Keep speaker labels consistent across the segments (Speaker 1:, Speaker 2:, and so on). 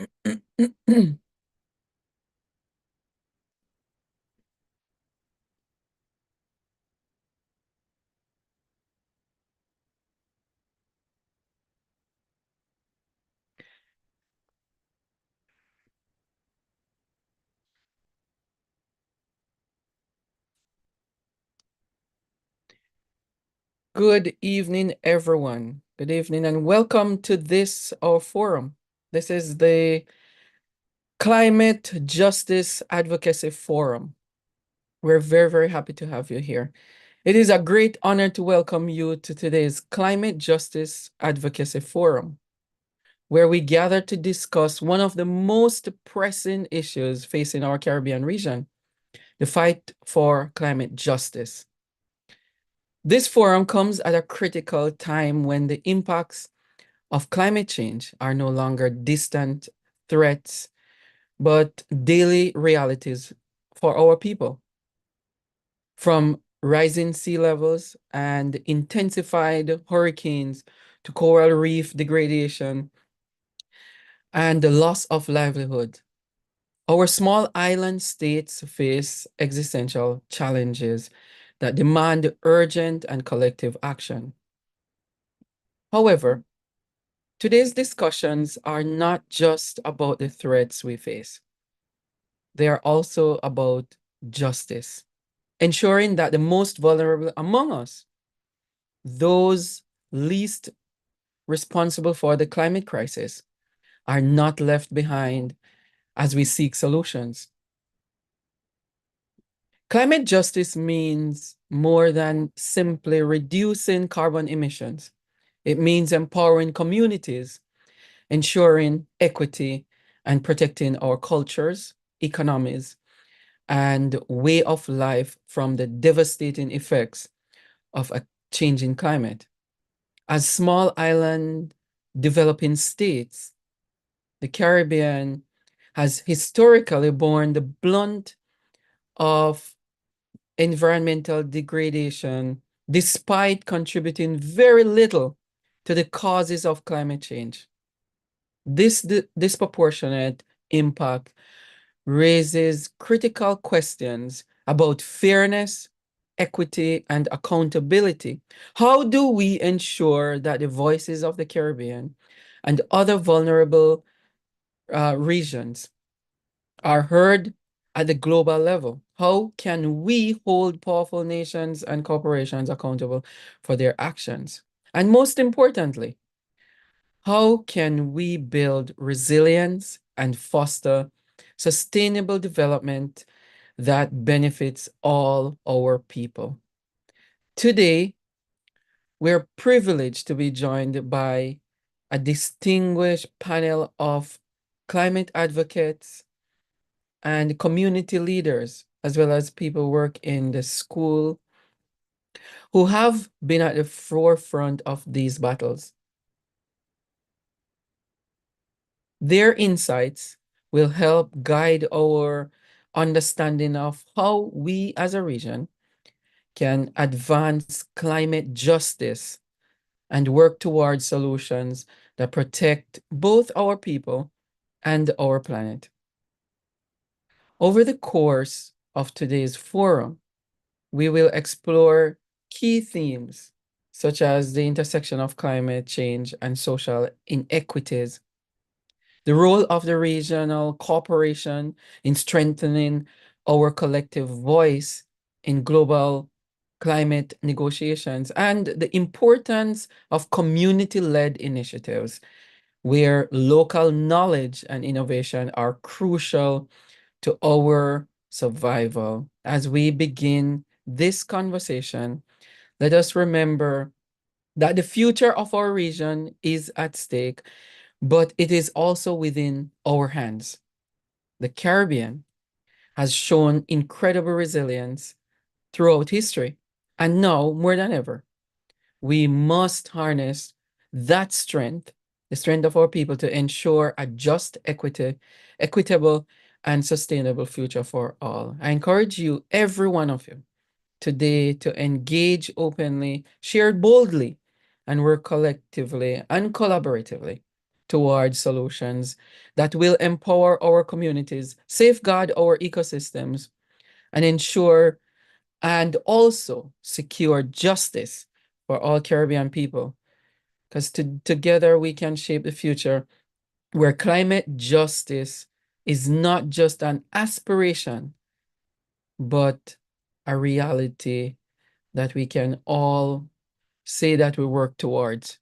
Speaker 1: Good evening, everyone. Good evening, and welcome to our forum. This is the Climate Justice Advocacy Forum. We're very, very happy to have you here. It is a great honor to welcome you to today's Climate Justice Advocacy Forum, where we gather to discuss one of the most pressing issues facing our Caribbean region, the fight for climate justice. This forum comes at a critical time when the impacts of climate change are no longer distant threats, but daily realities for our people. From rising sea levels and intensified hurricanes to coral reef degradation and the loss of livelihood, our small island states face existential challenges that demand urgent and collective action. However, today's discussions are not just about the threats we face. They are also about justice, ensuring that the most vulnerable among us, those least responsible for the climate crisis, are not left behind as we seek solutions. Climate justice means more than simply reducing carbon emissions. It means empowering communities, ensuring equity, and protecting our cultures, economies, and way of life from the devastating effects of a changing climate. As small island developing states, the Caribbean has historically borne the blunt of environmental degradation despite contributing very little to the causes of climate change. This disproportionate impact raises critical questions about fairness, equity, and accountability. How do we ensure that the voices of the Caribbean and other vulnerable regions are heard at the global level? How can we hold powerful nations and corporations accountable for their actions? And most importantly, how can we build resilience and foster sustainable development that benefits all our people? Today, we're privileged to be joined by a distinguished panel of climate advocates and community leaders, as well as people who work in the school, who have been at the forefront of these battles. Their insights will help guide our understanding of how we as a region can advance climate justice and work towards solutions that protect both our people and our planet. Over the course of today's forum, we will explore key themes such as the intersection of climate change and social inequities, the role of the regional cooperation in strengthening our collective voice in global climate negotiations, and the importance of community-led initiatives where local knowledge and innovation are crucial to our survival. As we begin this conversation, let us remember that the future of our region is at stake, but it is also within our hands. The Caribbean has shown incredible resilience throughout history, and now more than ever, we must harness that strength, the strength of our people, to ensure a just, equitable, and sustainable future for all. I encourage you, every one of you, today to engage openly, share boldly, and work collectively and collaboratively towards solutions that will empower our communities, safeguard our ecosystems, and ensure and also secure justice for all Caribbean people. Because together we can shape the future where climate justice is not just an aspiration, but a reality that we can all say that we work towards.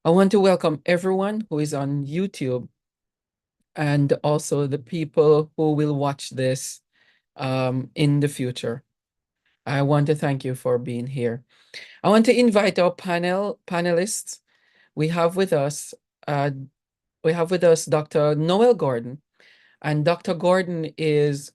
Speaker 1: I want to welcome everyone who is on YouTube and also the people who will watch this in the future. I want to thank you for being here. I want to invite our panelists. We have with us uh, Dr. Noel Gordon, and Dr. Gordon is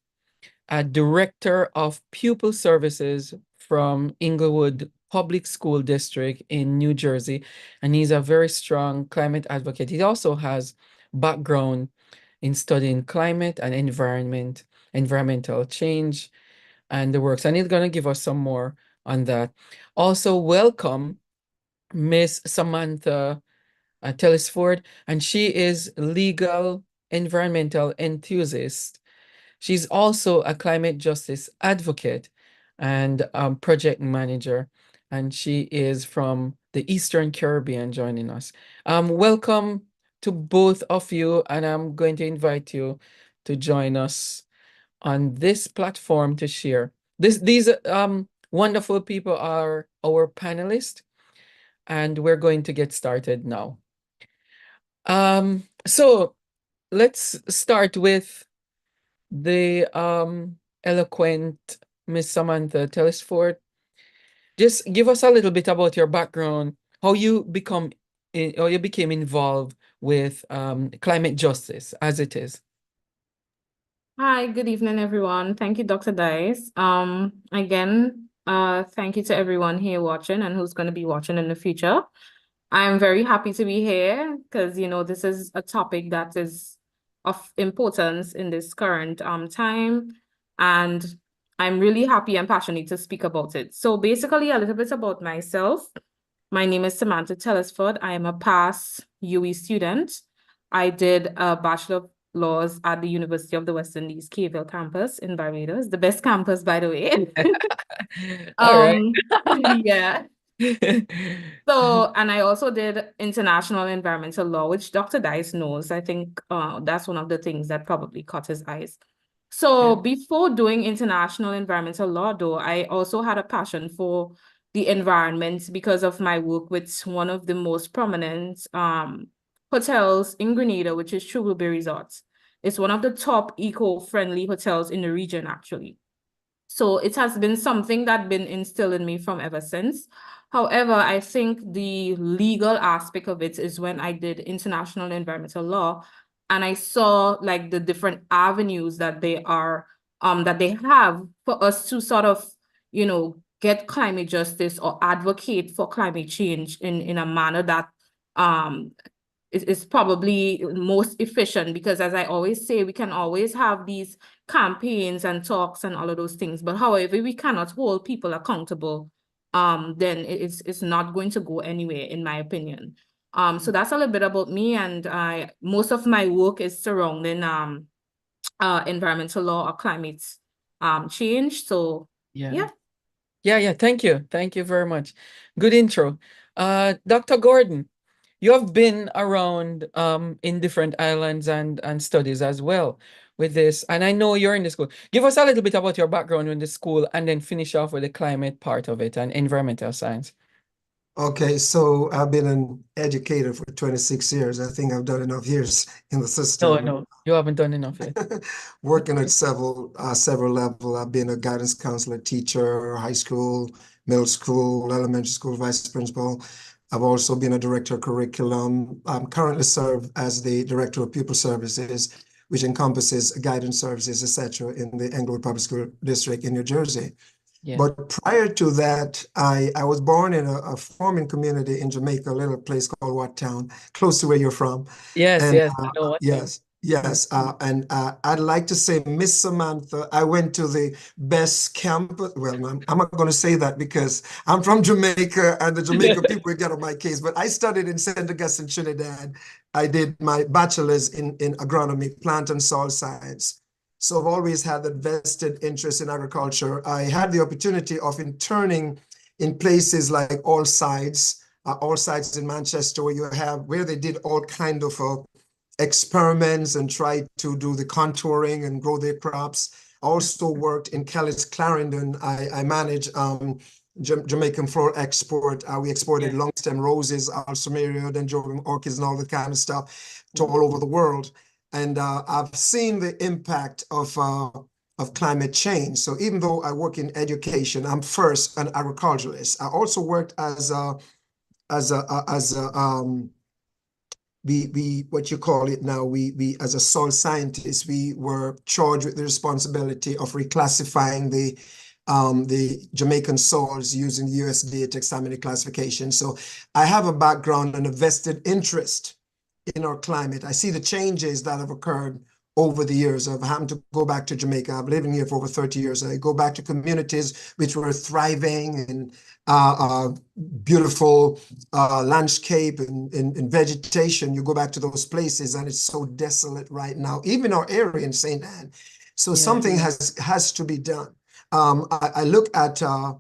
Speaker 1: a director of pupil services from Inglewood Public School District in New Jersey, and he's a very strong climate advocate. He also has background in studying climate and environmental change and the works, and he's going to give us some more on that. Also, welcome Miss Samantha Telesford, and she is legal environmental enthusiast. She's also a climate justice advocate and project manager, and she is from the Eastern Caribbean joining us. Welcome to both of you, and I'm going to invite you to join us on this platform to share. These wonderful people are our panelists, and we're going to get started now. So let's start with the eloquent Miss Samantha Telesford. Just give us a little bit about your background, how you became involved with climate justice as it is.
Speaker 2: Hi, good evening, everyone. Thank you, Dr. Dyce. Again, thank you to everyone here watching and who's going to be watching in the future. I'm very happy to be here because, this is a topic that is of importance in this current time. And I'm really happy and passionate to speak about it. So basically, a little bit about myself. My name is Samantha Telesford. I am a past UE student. I did a Bachelor of Laws at the University of the West Indies, Cayville campus in Barbados, the best campus, by the way.
Speaker 1: All right.
Speaker 2: Yeah. So, and I also did international environmental law, which Dr. Dyce knows. I think that's one of the things that probably caught his eyes. So
Speaker 1: Yeah.
Speaker 2: before doing international environmental law, though, I also had a passion for the environment because of my work with one of the most prominent hotels in Grenada, which is Sugarberry Resorts. It's one of the top eco-friendly hotels in the region, actually. So it has been something that's been instilled in me from ever since. However, I think the legal aspect of it is when I did international environmental law and I saw like the different avenues that they have for us to sort of, get climate justice or advocate for climate change in a manner that is probably most efficient, because as I always say, we can always have these campaigns and talks and all of those things, but however we cannot hold people accountable, then it's not going to go anywhere, in my opinion. So that's a little bit about me, and most of my work is surrounding environmental law or climate change. So
Speaker 1: Yeah. Yeah. Thank you. Thank you very much. Good intro. Dr. Gordon, you have been around in different islands and studies as well with this. And I know you're in the school. Give us a little bit about your background in the school and then finish off with the climate part of it and environmental science.
Speaker 3: Okay, so I've been an educator for 26 years. I think I've done enough years in the system.
Speaker 1: No, you haven't done enough yet.
Speaker 3: Working at several levels. I've been a guidance counselor, teacher, high school, middle school, elementary school vice principal. I've also been a director of curriculum. I'm currently serve as the director of pupil services, which encompasses guidance services, etc., in the Englewood Public School District in New Jersey.
Speaker 1: Yeah.
Speaker 3: But prior to that, I was born in a farming community in Jamaica, a little place called Watttown, close to where you're from.
Speaker 1: Yes,
Speaker 3: And
Speaker 1: I know what.
Speaker 3: yes, Yes, and I'd like to say, Miss Samantha, I went to the best campus. Well, I'm not going to say that because I'm from Jamaica and the Jamaica people will get on my case. But I studied in St. Augustine, Trinidad. I did my bachelor's in agronomy, plant and soil science. So I've always had a vested interest in agriculture. I had the opportunity of interning in places like All Sides in Manchester, where they did all kind of experiments and tried to do the contouring and grow their crops. I also worked in Kellis Clarendon. I managed Jamaican floral export. We exported long stem roses, alsamaria, dendrobium orchids, and all that kind of stuff to all over the world. And I've seen the impact of climate change. So even though I work in education, I'm first an agriculturalist. I also worked as a what you call it now, we as a soil scientist, we were charged with the responsibility of reclassifying the Jamaican soils using the USDA taxonomy classification. So I have a background and a vested interest in our climate. I see the changes that have occurred over the years. I've happened to go back to Jamaica. I've lived here for over 30 years. I go back to communities which were thriving and beautiful landscape and vegetation. You go back to those places and it's so desolate right now, even our area in St. Anne. So something has to be done. I look at the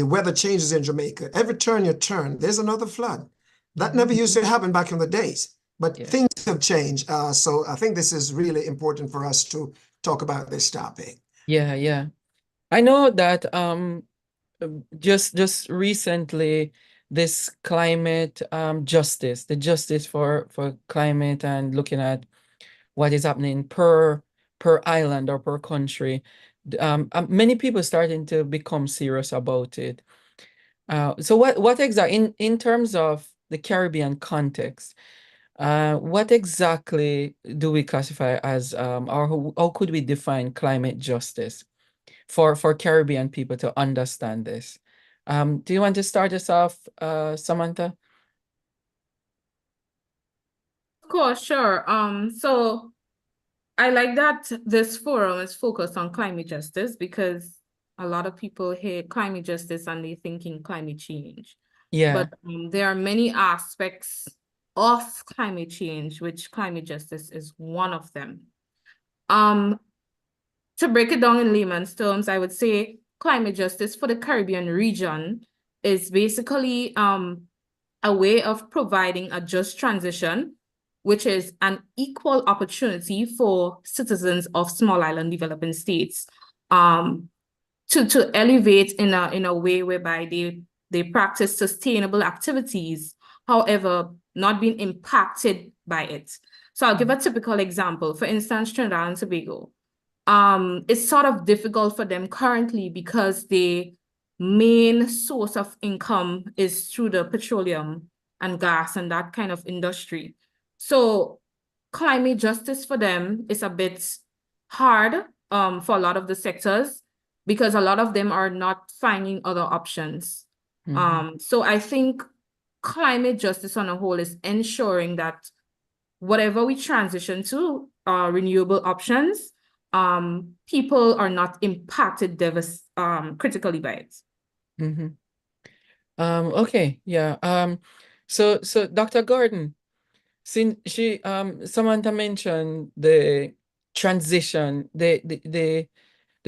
Speaker 3: weather changes in Jamaica. Every turn you turn, there's another flood. That never used to happen back in the days, but things have changed. So I think this is really important for us to talk about this topic.
Speaker 1: Yeah. I know that just recently this climate justice, the justice for climate and looking at what is happening per island or per country, many people starting to become serious about it. So what exactly in terms of the Caribbean context, what exactly do we classify as or how could we define climate justice for Caribbean people to understand this? Do you want to start us off, Samantha?
Speaker 2: Of course, sure. So I like that this forum is focused on climate justice because a lot of people hear climate justice and they thinking climate change.
Speaker 1: Yeah.
Speaker 2: But there are many aspects of climate change, which climate justice is one of them. To break it down in layman's terms, I would say climate justice for the Caribbean region is basically a way of providing a just transition, which is an equal opportunity for citizens of small island developing states to elevate in a way whereby they practice sustainable activities, however, not being impacted by it. So I'll give a typical example. For instance, Trinidad and Tobago. It's sort of difficult for them currently because the main source of income is through the petroleum and gas and that kind of industry. So climate justice for them is a bit hard for a lot of the sectors because a lot of them are not finding other options. So I think climate justice on a whole is ensuring that whatever we transition to renewable options, people are not impacted critically by it.
Speaker 1: Okay, yeah. So Dr. Gordon, since Samantha mentioned the transition, the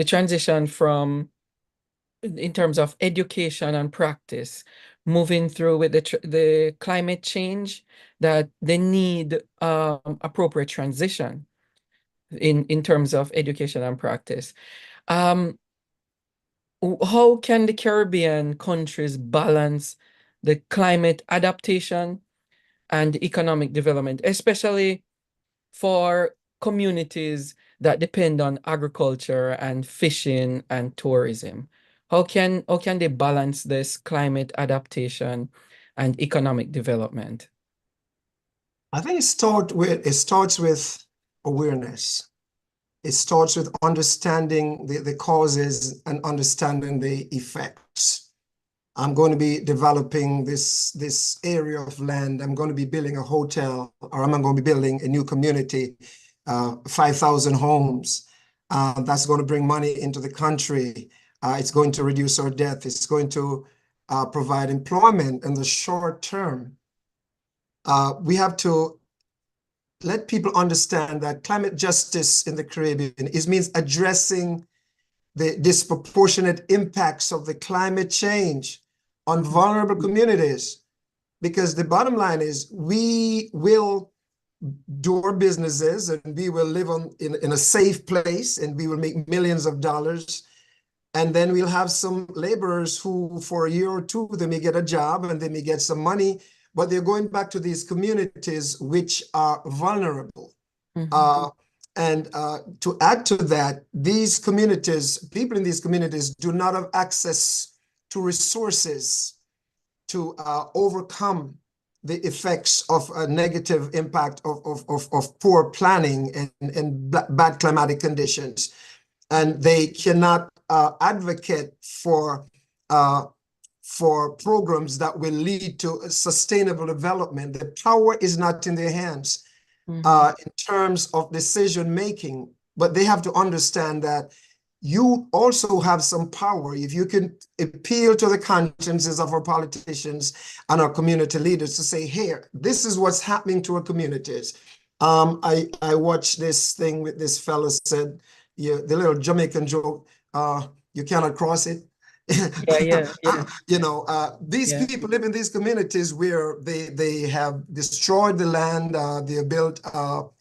Speaker 1: transition from in terms of education and practice, moving through with the climate change, that they need appropriate transition in terms of education and practice. How can the Caribbean countries balance the climate adaptation and economic development, especially for communities that depend on agriculture and fishing and tourism? How can they balance this climate adaptation and economic development?
Speaker 3: I think it starts with awareness. It starts with understanding the causes and understanding the effects. I'm going to be developing this area of land. I'm going to be building a hotel, or I'm going to be building a new community, 5,000 homes. That's going to bring money into the country. It's going to reduce our debt. It's going to provide employment in the short term. We have to let people understand that climate justice in the Caribbean means addressing the disproportionate impacts of the climate change on vulnerable communities. Because the bottom line is we will do our businesses and we will live in a safe place and we will make millions of dollars. And then we'll have some laborers who for a year or two, they may get a job and they may get some money, but they're going back to these communities which are vulnerable. And to add to that, these communities, people in these communities do not have access to resources to overcome the effects of a negative impact of poor planning and bad climatic conditions. And they cannot advocate for programs that will lead to sustainable development. The power is not in their hands in terms of decision making, but they have to understand that you also have some power if you can appeal to the consciences of our politicians and our community leaders to say, hey, this is what's happening to our communities. I watched this thing with this fellow said, the little Jamaican joke, you cannot cross it. You know, these people live in these communities where they have destroyed the land, they have built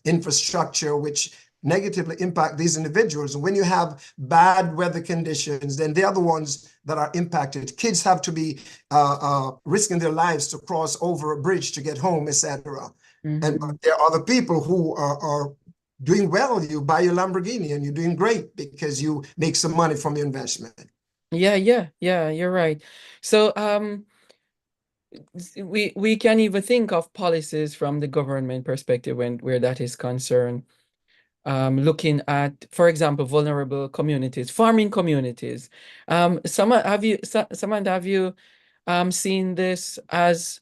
Speaker 3: infrastructure which negatively impact these individuals. And when you have bad weather conditions, then they are the ones that are impacted. Kids have to be risking their lives to cross over a bridge to get home, etc. And there are other people who are doing well. You buy your Lamborghini and you're doing great because you make some money from your investment.
Speaker 1: Yeah, you're right. So we can even think of policies from the government perspective where that is concerned. Looking at, for example, vulnerable communities, farming communities. Samantha, have you seen this as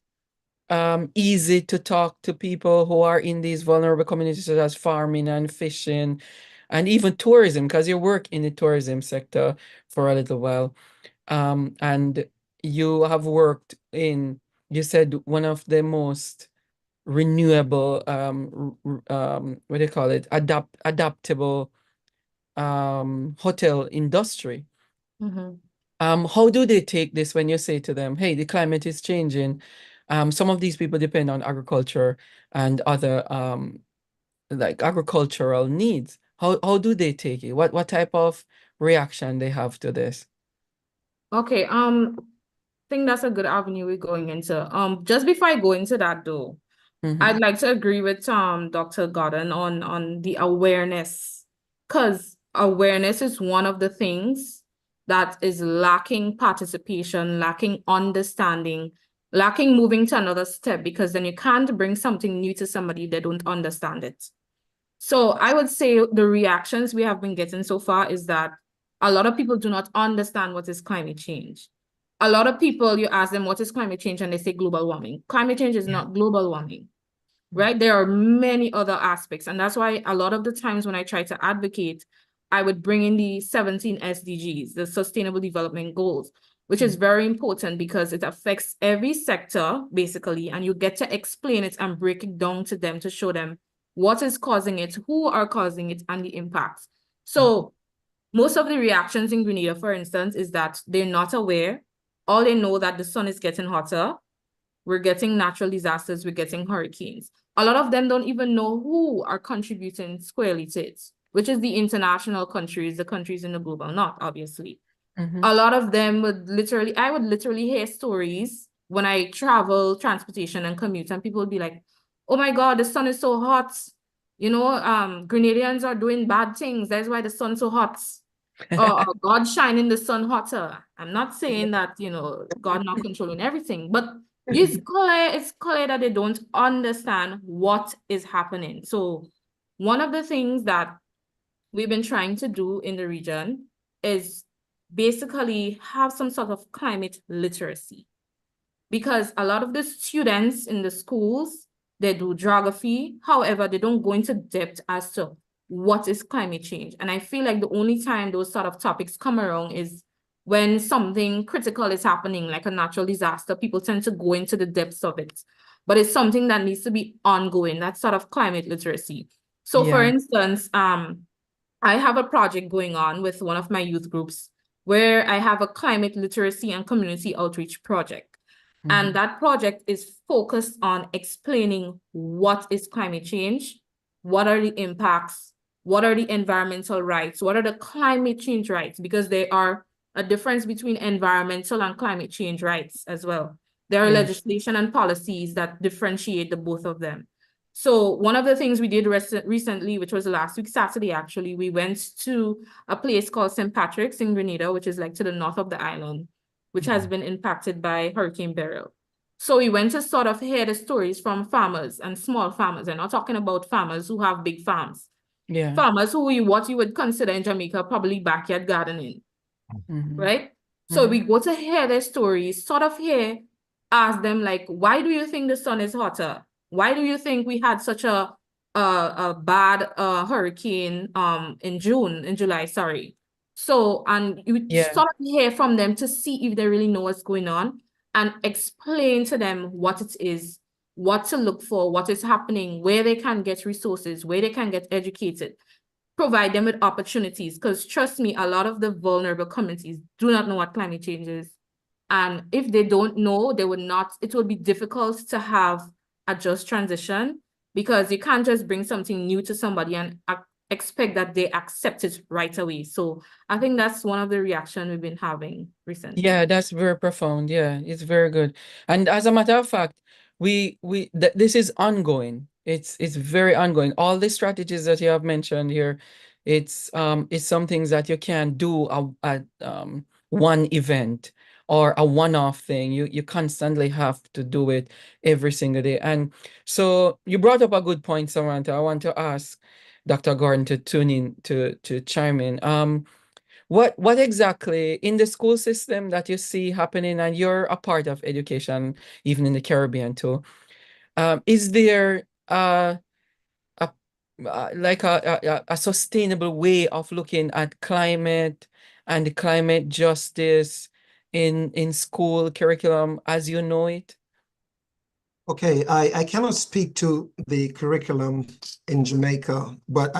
Speaker 1: easy to talk to people who are in these vulnerable communities, such as farming and fishing, and even tourism, because you work in the tourism sector for a little while, and you have worked in, you said, one of the most renewable what do you call it, adaptable hotel industry. How do they take this when you say to them, hey, the climate is changing? Some of these people depend on agriculture and other like agricultural needs. How do they take it? What type of reaction they have to this?
Speaker 2: Okay, think that's a good avenue we're going into. Just before I go into that though, I'd like to agree with Dr. Gordon on the awareness, because awareness is one of the things that is lacking participation, lacking understanding, lacking moving to another step, because then you can't bring something new to somebody that don't understand it. So I would say the reactions we have been getting so far is that a lot of people do not understand what is climate change. A lot of people, you ask them what is climate change and they say global warming. Climate change is not global warming. Right? There are many other aspects. And that's why a lot of the times when I try to advocate, I would bring in the 17 SDGs, the Sustainable Development Goals, which is very important because it affects every sector, basically, and you get to explain it and break it down to them to show them what is causing it, who are causing it, and the impacts. So most of the reactions in Grenada, for instance, is that they're not aware. All they know that the sun is getting hotter. We're getting natural disasters, we're getting hurricanes. A lot of them don't even know who are contributing squarely to it, which is the international countries, the countries in the global north, obviously. A lot of them I would literally hear stories when I travel, transportation and commute, and people would be like, oh my God, the sun is so hot. You know, Grenadians are doing bad things. That's why the sun's so hot. Or God shining the sun hotter. I'm not saying that, you know, God not controlling everything, but it's clear that they don't understand what is happening. So one of the things that we've been trying to do in the region is basically have some sort of climate literacy. Because a lot of the students in the schools, they do geography. However, they don't go into depth as to what is climate change. And I feel like the only time those sort of topics come around is when something critical is happening, like a natural disaster. People tend to go into the depths of it. But it's something that needs to be ongoing, that sort of climate literacy. So for instance, I have a project going on with one of my youth groups where I have a climate literacy and community outreach project. And that project is focused on explaining what is climate change, what are the impacts, what are the environmental rights, what are the climate change rights, because there are a difference between environmental and climate change rights as well. There are legislation and policies that differentiate the both of them. So one of the things we did recently, which was last week, Saturday, actually, we went to a place called St. Patrick's in Grenada, which is like to the north of the island, which has been impacted by Hurricane Beryl. So we went to sort of hear the stories from farmers and small farmers. I'm not talking about farmers who have big farms.
Speaker 1: Yeah.
Speaker 2: Farmers who what you would consider in Jamaica probably backyard gardening, right? So we go to hear their stories, sort of ask them like, why do you think the sun is hotter? Why do you think we had such a bad hurricane in July, sorry. So, and you sort of hear from them to see if they really know what's going on and explain to them what it is, what to look for, what is happening, where they can get resources, where they can get educated, provide them with opportunities. Because trust me, a lot of the vulnerable communities do not know what climate change is. And if they don't know, it would be difficult to have a just transition, because you can't just bring something new to somebody and expect that they accept it right away. So I think that's one of the reactions we've been having recently.
Speaker 1: Yeah, that's very profound. Yeah, it's very good. And as a matter of fact, this is ongoing. It's very ongoing. All the strategies that you have mentioned here, it's some things that you can't do at one event or a one-off thing. You constantly have to do it every single day. And so you brought up a good point, Samantha. I want to ask Dr. Gordon to tune in to chime in. What exactly in the school system that you see happening, and you're a part of education, even in the Caribbean too, is there a like a sustainable way of looking at climate and climate justice in school curriculum as you know it?
Speaker 3: Okay, I cannot speak to the curriculum in Jamaica, but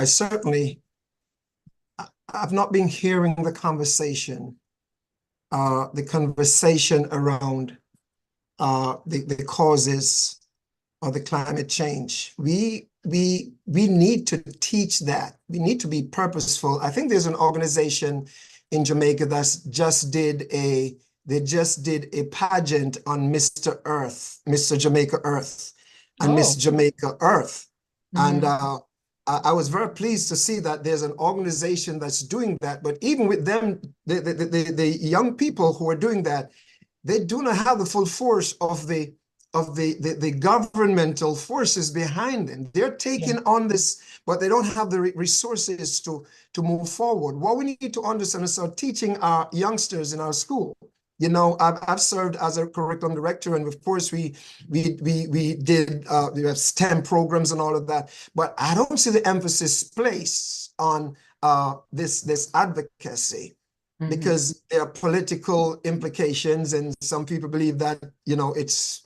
Speaker 3: I've not been hearing the conversation around the causes of the climate change. We need to teach that. We need to be purposeful. I think there's an organization in Jamaica that just did a pageant on Mr. Earth, Mr. Jamaica Earth, and Miss Jamaica Earth. And I was very pleased to see that there's an organization that's doing that. But even with them, the young people who are doing that, they do not have the full force of the governmental forces behind them. They're taking on this, but they don't have the resources to move forward. What we need to understand is start teaching our youngsters in our school. You know, I've served as a curriculum director, and of course we did we have STEM programs and all of that. But I don't see the emphasis placed on this advocacy, because there are political implications, and some people believe that, you know, it's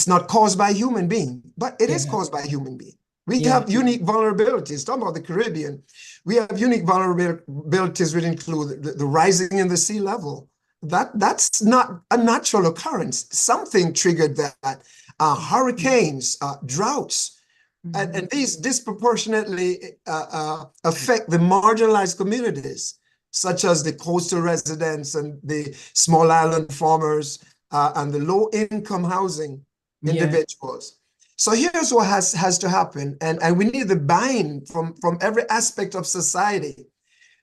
Speaker 3: not caused by a human being, but it is caused by a human being. We have unique vulnerabilities. Talking about the Caribbean, we have unique vulnerabilities, which include the rising in the sea level. That's not a natural occurrence. Something triggered that. Hurricanes, droughts, and these disproportionately affect the marginalized communities, such as the coastal residents and the small island farmers and the low-income housing individuals. So here's what has to happen, and we need the buy-in from every aspect of society.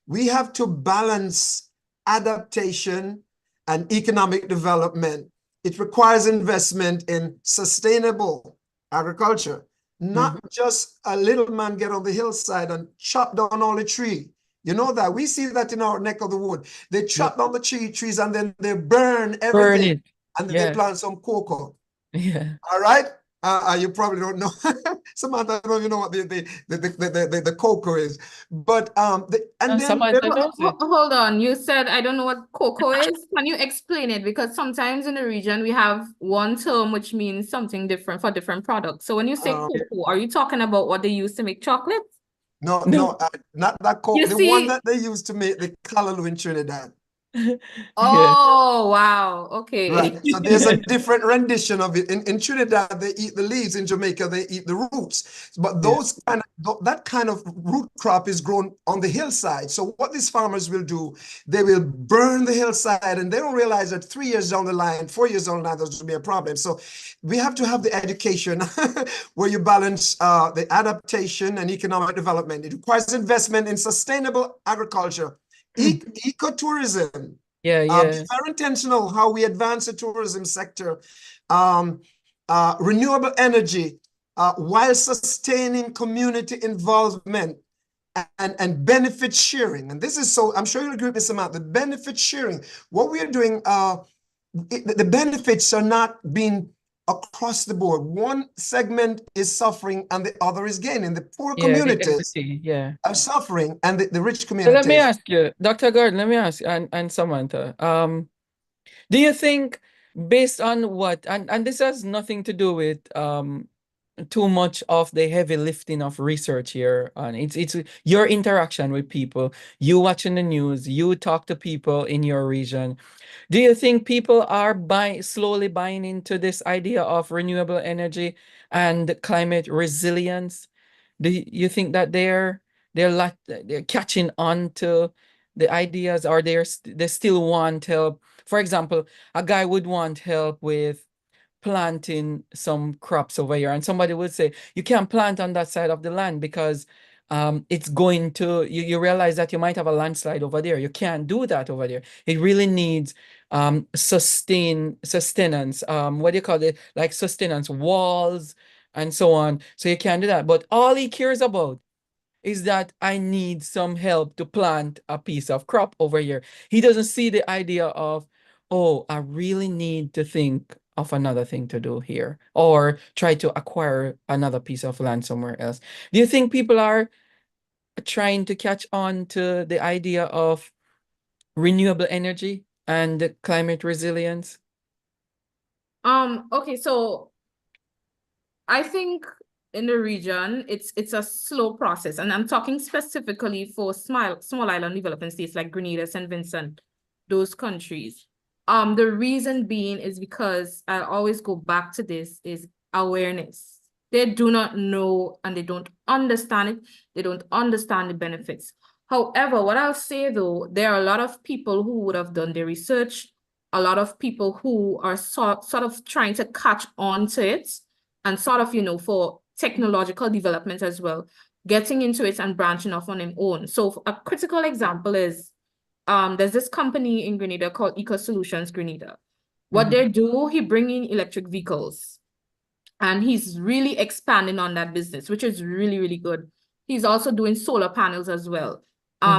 Speaker 3: We have to balance adaptation and economic development. It requires investment in sustainable agriculture, not just a little man get on the hillside and chop down all the tree You know that we see that in our neck of the wood. They chop down the trees and then they burn
Speaker 1: Burn
Speaker 3: everything,
Speaker 1: it.
Speaker 3: and then they
Speaker 1: Yeah.
Speaker 3: plant some cocoa.
Speaker 1: Yeah.
Speaker 3: All right. You probably don't know. Samantha, I don't know if you know what the cocoa is, but and then
Speaker 1: Samantha knows it.
Speaker 2: Hold on, you said I don't know what cocoa is. Can you explain it? Because sometimes in the region we have one term which means something different for different products. So when you say cocoa, are you talking about what they use to make chocolate?
Speaker 3: no,
Speaker 1: No.
Speaker 3: not that cocoa.
Speaker 2: You
Speaker 3: The one
Speaker 2: see,
Speaker 3: that they use to make the callaloo in Trinidad.
Speaker 1: Yeah.
Speaker 2: oh wow, okay.
Speaker 3: Right. So there's a different rendition of it. In Trinidad, they eat the leaves. In Jamaica, they eat the roots. But
Speaker 1: Yeah.
Speaker 3: that kind of root crop is grown on the hillside. So what these farmers will do, they will burn the hillside, and they don't realize that 3 years down the line, 4 years down the line, there's going to be a problem. So we have to have the education where you balance the adaptation and economic development. It requires investment in sustainable agriculture, ecotourism.
Speaker 1: Yeah,
Speaker 3: Be
Speaker 1: yeah.
Speaker 3: very intentional how we advance the tourism sector, renewable energy, while sustaining community involvement and benefit sharing. And this is so, I'm sure you'll agree with this amount, the benefit sharing. What we are doing, the benefits are not being across the board. One segment is suffering and the other is gaining. The poor
Speaker 1: Yeah, the
Speaker 3: communities
Speaker 1: equity. Yeah.
Speaker 3: are suffering and the rich
Speaker 1: So let me
Speaker 3: communities.
Speaker 1: ask you, Dr. Gordon, let me ask you, and Samantha, do you think based on what, and this has nothing to do with too much of the heavy lifting of research here, and it's your interaction with people, you watching the news, you talk to people in your region. Do you think people are slowly buying into this idea of renewable energy and climate resilience? Do you think that they're catching on to the ideas, or they still want help? For example, a guy would want help with planting some crops over here, and somebody would say you can't plant on that side of the land because it's going to you realize that you might have a landslide over there. You can't do that over there. It really needs sustenance, what do you call it, like sustenance walls and so on, so you can't do that. But all he cares about is that I need some help to plant a piece of crop over here. He doesn't see the idea of, oh, I really need to think of another thing to do here, or try to acquire another piece of land somewhere else. Do you think people are trying to catch on to the idea of renewable energy and climate resilience?
Speaker 2: Okay, so I think in the region, it's a slow process, and I'm talking specifically for small island developing states like Grenada, St. Vincent, those countries. The reason being is because I always go back to this is awareness. They do not know and they don't understand it. They don't understand the benefits. However, what I'll say though, there are a lot of people who would have done their research, a lot of people who are sort of trying to catch on to it, and sort of, for technological development as well, getting into it and branching off on their own. So a critical example is, there's this company in Grenada called Eco Solutions Grenada. What they do, he bring in electric vehicles, and he's really expanding on that business, which is really, really good. He's also doing solar panels as well.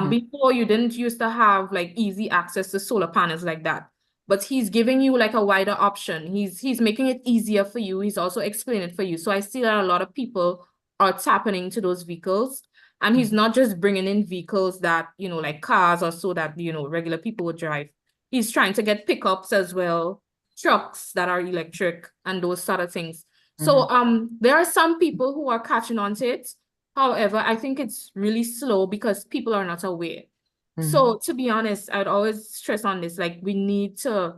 Speaker 2: Before you didn't used to have like easy access to solar panels like that, but he's giving you like a wider option. He's making it easier for you. He's also explaining it for you. So I see that a lot of people are tapping into those vehicles, and he's not just bringing in vehicles that, like cars or so that, regular people would drive. He's trying to get pickups as well, trucks that are electric and those sort of things. So there are some people who are catching on to it. However, I think it's really slow because people are not aware. So to be honest, I'd always stress on this, like we need to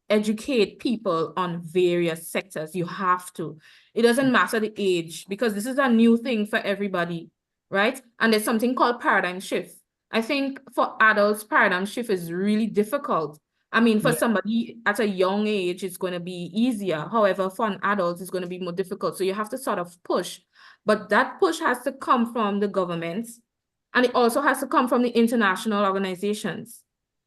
Speaker 2: educate people on various sectors. You have to. It doesn't matter the age, because this is a new thing for everybody, right? And there's something called paradigm shift. I think for adults, paradigm shift is really difficult. I mean, for somebody at a young age, it's going to be easier. However, for an adult, it's going to be more difficult. So you have to sort of push. But that push has to come from the government, and it also has to come from the international organizations.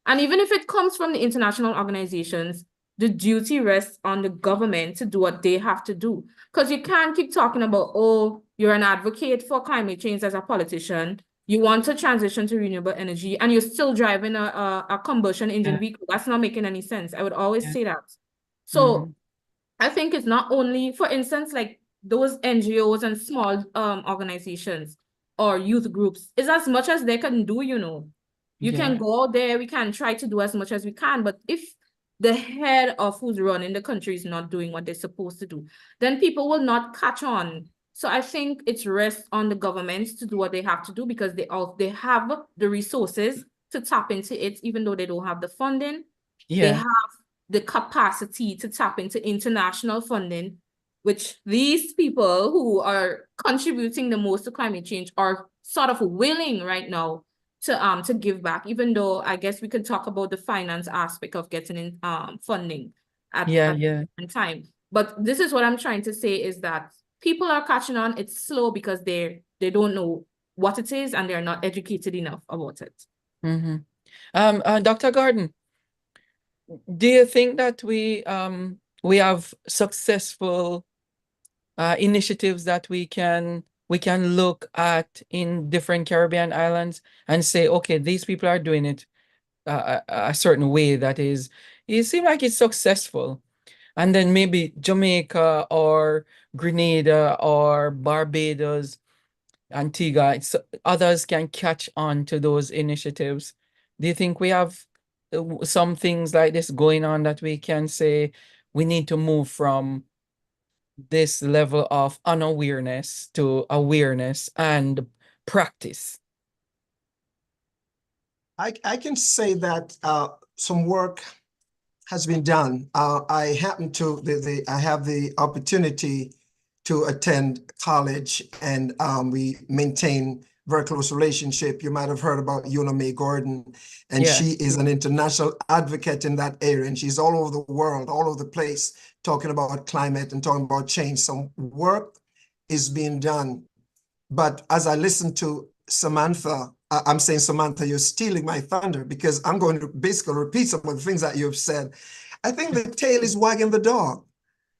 Speaker 2: And even if it comes from the international organizations, the duty rests on the government to do what they have to do. Because you can't keep talking about, oh, you're an advocate for climate change as a politician, you want to transition to renewable energy and you're still driving a combustion engine vehicle. That's not making any sense. I would always say that. So I think it's not only, for instance, like those NGOs and small organizations or youth groups, is as much as they can do, you know. You can go out there, we can try to do as much as we can, but if the head of who's running the country is not doing what they're supposed to do, then people will not catch on. So I think it's rest on the governments to do what they have to do because they have the resources to tap into it, even though they don't have the funding. They have the capacity to tap into international funding, which these people who are contributing the most to climate change are sort of willing right now to give back, even though I guess we could talk about the finance aspect of getting in funding at one time. But this is what I'm trying to say is that people are catching on. It's slow because they don't know what it is and they're not educated enough about it.
Speaker 1: Dr. Gordon, do you think that we have successful initiatives that we can look at in different Caribbean islands and say, okay, these people are doing it a certain way that is, it seems like it's successful. And then maybe Jamaica or Grenada or Barbados, Antigua, others can catch on to those initiatives. Do you think we have some things like this going on that we can say we need to move from this level of unawareness to awareness and practice?
Speaker 3: I can say that some work has been done. I happen to I have the opportunity to attend college, and we maintain very close relationship. You might have heard about Noel Gordon, and she is an international advocate in that area, and she's all over the world, all over the place, talking about climate and talking about change. Some work is being done. But as I listen to Samantha, I'm saying, Samantha, you're stealing my thunder because I'm going to basically repeat some of the things that you've said. I think the tail is wagging the dog.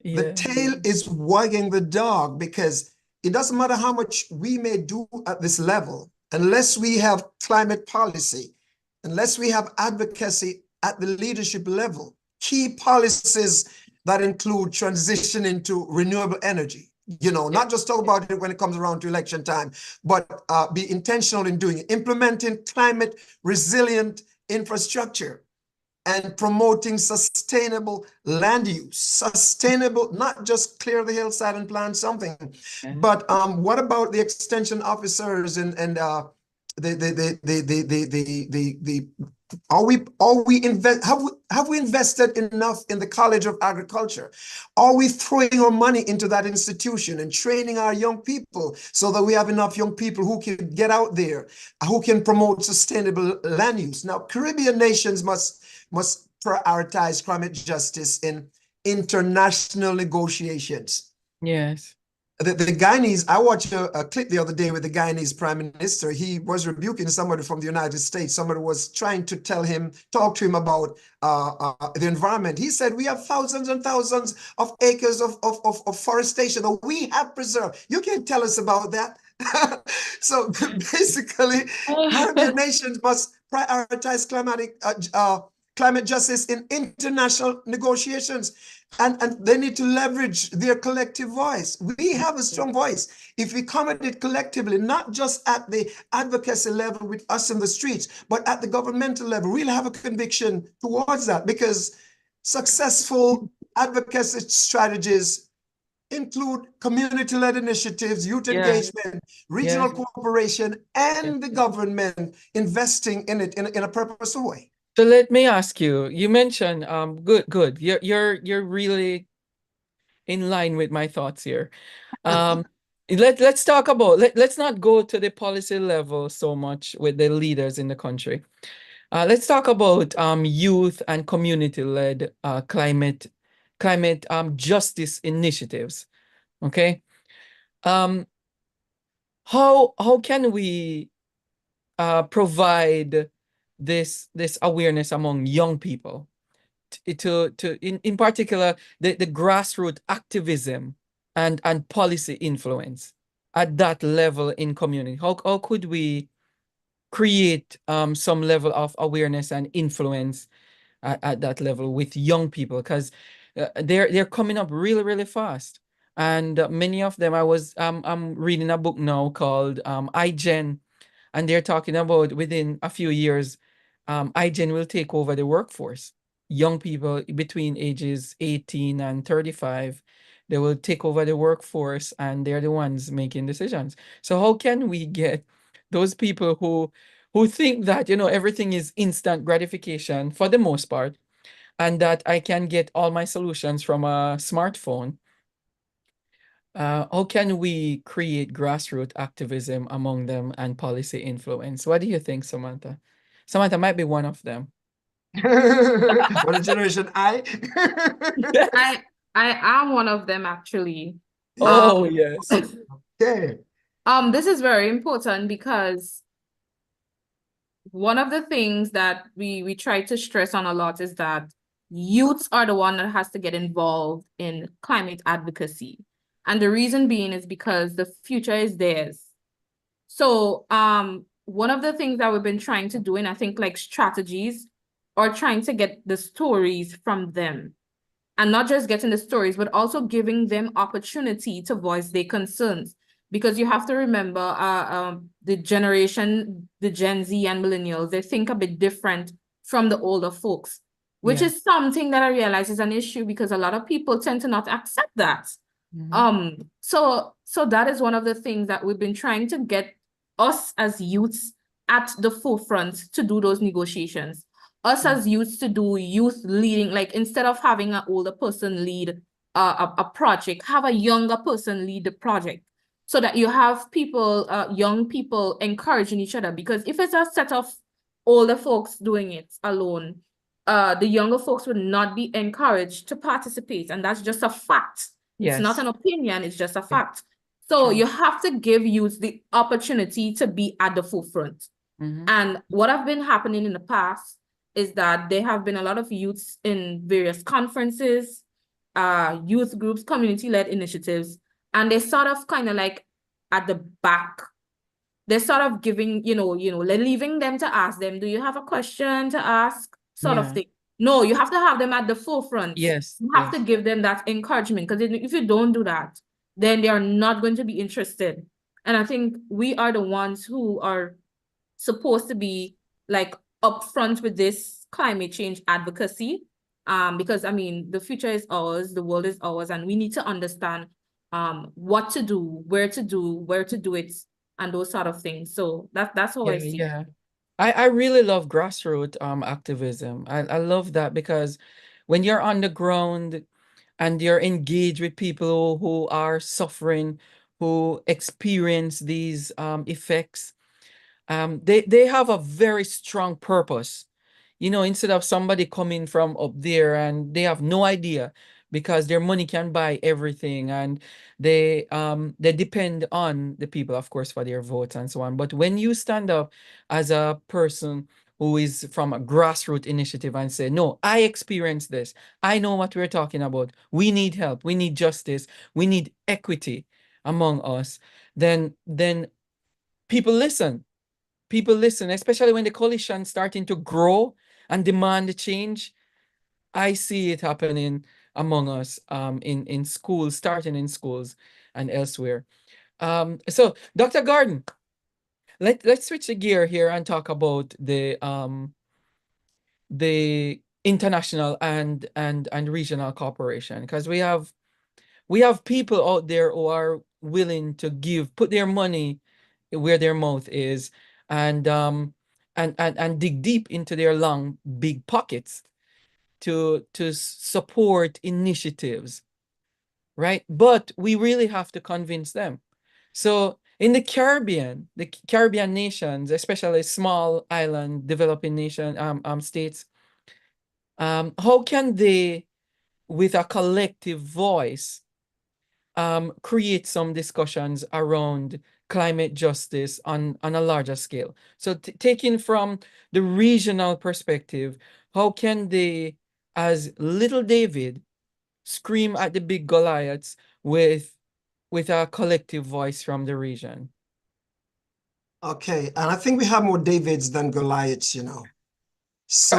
Speaker 3: The tail is wagging the dog because it doesn't matter how much we may do at this level, unless we have climate policy, unless we have advocacy at the leadership level, key policies that include transitioning to renewable energy. You know, not just talk about it when it comes around to election time, but be intentional in doing it, implementing climate resilient infrastructure and promoting sustainable land use, sustainable, not just clear the hillside and plant something, but what about the extension officers and have we invested enough in the College of Agriculture? Are we throwing our money into that institution and training our young people so that we have enough young people who can get out there, who can promote sustainable land use? Now, Caribbean nations must prioritize climate justice in international negotiations.
Speaker 1: Yes.
Speaker 3: The Guyanese, I watched a clip the other day with the Guyanese prime minister. He was rebuking somebody from the United States. Somebody was trying to talk to him about the environment. He said, we have thousands and thousands of acres of forestation that we have preserved. You can't tell us about that. So basically, Caribbean nations must prioritize climate justice in international negotiations. And they need to leverage their collective voice. We have a strong voice. If we come at it collectively, not just at the advocacy level with us in the streets, but at the governmental level, we'll have a conviction towards that, because successful advocacy strategies include community-led initiatives, youth engagement, regional cooperation, and the government investing in it in a purposeful way.
Speaker 1: So let me ask you, you mentioned, good. You're really in line with my thoughts here. Let's talk about, let's not go to the policy level so much with the leaders in the country. Let's talk about youth and community-led climate justice initiatives. Okay. How can we provide this awareness among young people in particular the grassroots activism and policy influence at that level in community? How could we create some level of awareness and influence at that level with young people, because they're coming up really, really fast. And many of them, I'm reading a book now called iGen, and they're talking about within a few years, iGen will take over the workforce. Young people between ages 18 and 35, they will take over the workforce, and they're the ones making decisions. So how can we get those people who think that, everything is instant gratification for the most part, and that I can get all my solutions from a smartphone? How can we create grassroots activism among them and policy influence? What do you think, Samantha? Samantha might be one of them.
Speaker 3: What a generation I.
Speaker 2: I I am one of them actually.
Speaker 1: Oh, yes.
Speaker 3: Okay.
Speaker 2: This is very important because one of the things that we try to stress on a lot is that youths are the one that has to get involved in climate advocacy. And the reason being is because the future is theirs. So one of the things that we've been trying to do, and I think like strategies, are trying to get the stories from them. And not just getting the stories, but also giving them opportunity to voice their concerns. Because you have to remember the generation, the Gen Z and millennials, they think a bit different from the older folks, which
Speaker 1: Yeah.
Speaker 2: is something that I realize is an issue because a lot of people tend to not accept that. So that is one of the things that we've been trying to get us as youths at the forefront to do those negotiations. Us as youths to do youth leading, like instead of having an older person lead a project, have a younger person lead the project so that you have people, young people encouraging each other. Because if it's a set of older folks doing it alone, the younger folks would not be encouraged to participate. And that's just a fact. It's not an opinion, it's just a fact. So you have to give youth the opportunity to be at the forefront. And what have been happening in the past is that there have been a lot of youths in various conferences, youth groups, community-led initiatives, and they sort of kind of like at the back. They're sort of giving, they're leaving them to ask them, do you have a question to ask? Sort of thing. No, you have to have them at the forefront.
Speaker 1: Yes.
Speaker 2: You have to give them that encouragement, because if you don't do that, then they are not going to be interested. And I think we are the ones who are supposed to be like upfront with this climate change advocacy, because I mean the future is ours, the world is ours, and we need to understand what to do, where to do it, and those sort of things. So that's how I see it.
Speaker 1: Yeah. I really love grassroots activism. I love that, because when you're on the ground and you're engaged with people who are suffering, who experience these effects, they have a very strong purpose. Instead of somebody coming from up there and they have no idea, because their money can buy everything, and they depend on the people, of course, for their votes and so on. But when you stand up as a person who is from a grassroots initiative and say, no, I experienced this, I know what we're talking about, we need help, we need justice, we need equity among us, then people listen. People listen, especially when the coalition starting to grow and demand change. I see it happening among us in schools, starting in schools and elsewhere. So Dr. Gordon, let's switch the gear here and talk about the international and regional cooperation, because we have people out there who are willing to put their money where their mouth is, and and dig deep into their long big pockets to support initiatives, right? But we really have to convince them. So in the Caribbean nations, especially small island developing states, how can they, with a collective voice, create some discussions around climate justice on a larger scale? So taking from the regional perspective, how can they, as little David, scream at the big Goliaths with a collective voice from the region?
Speaker 3: Okay, and I think we have more Davids than Goliaths, you know.
Speaker 1: Yeah,
Speaker 3: So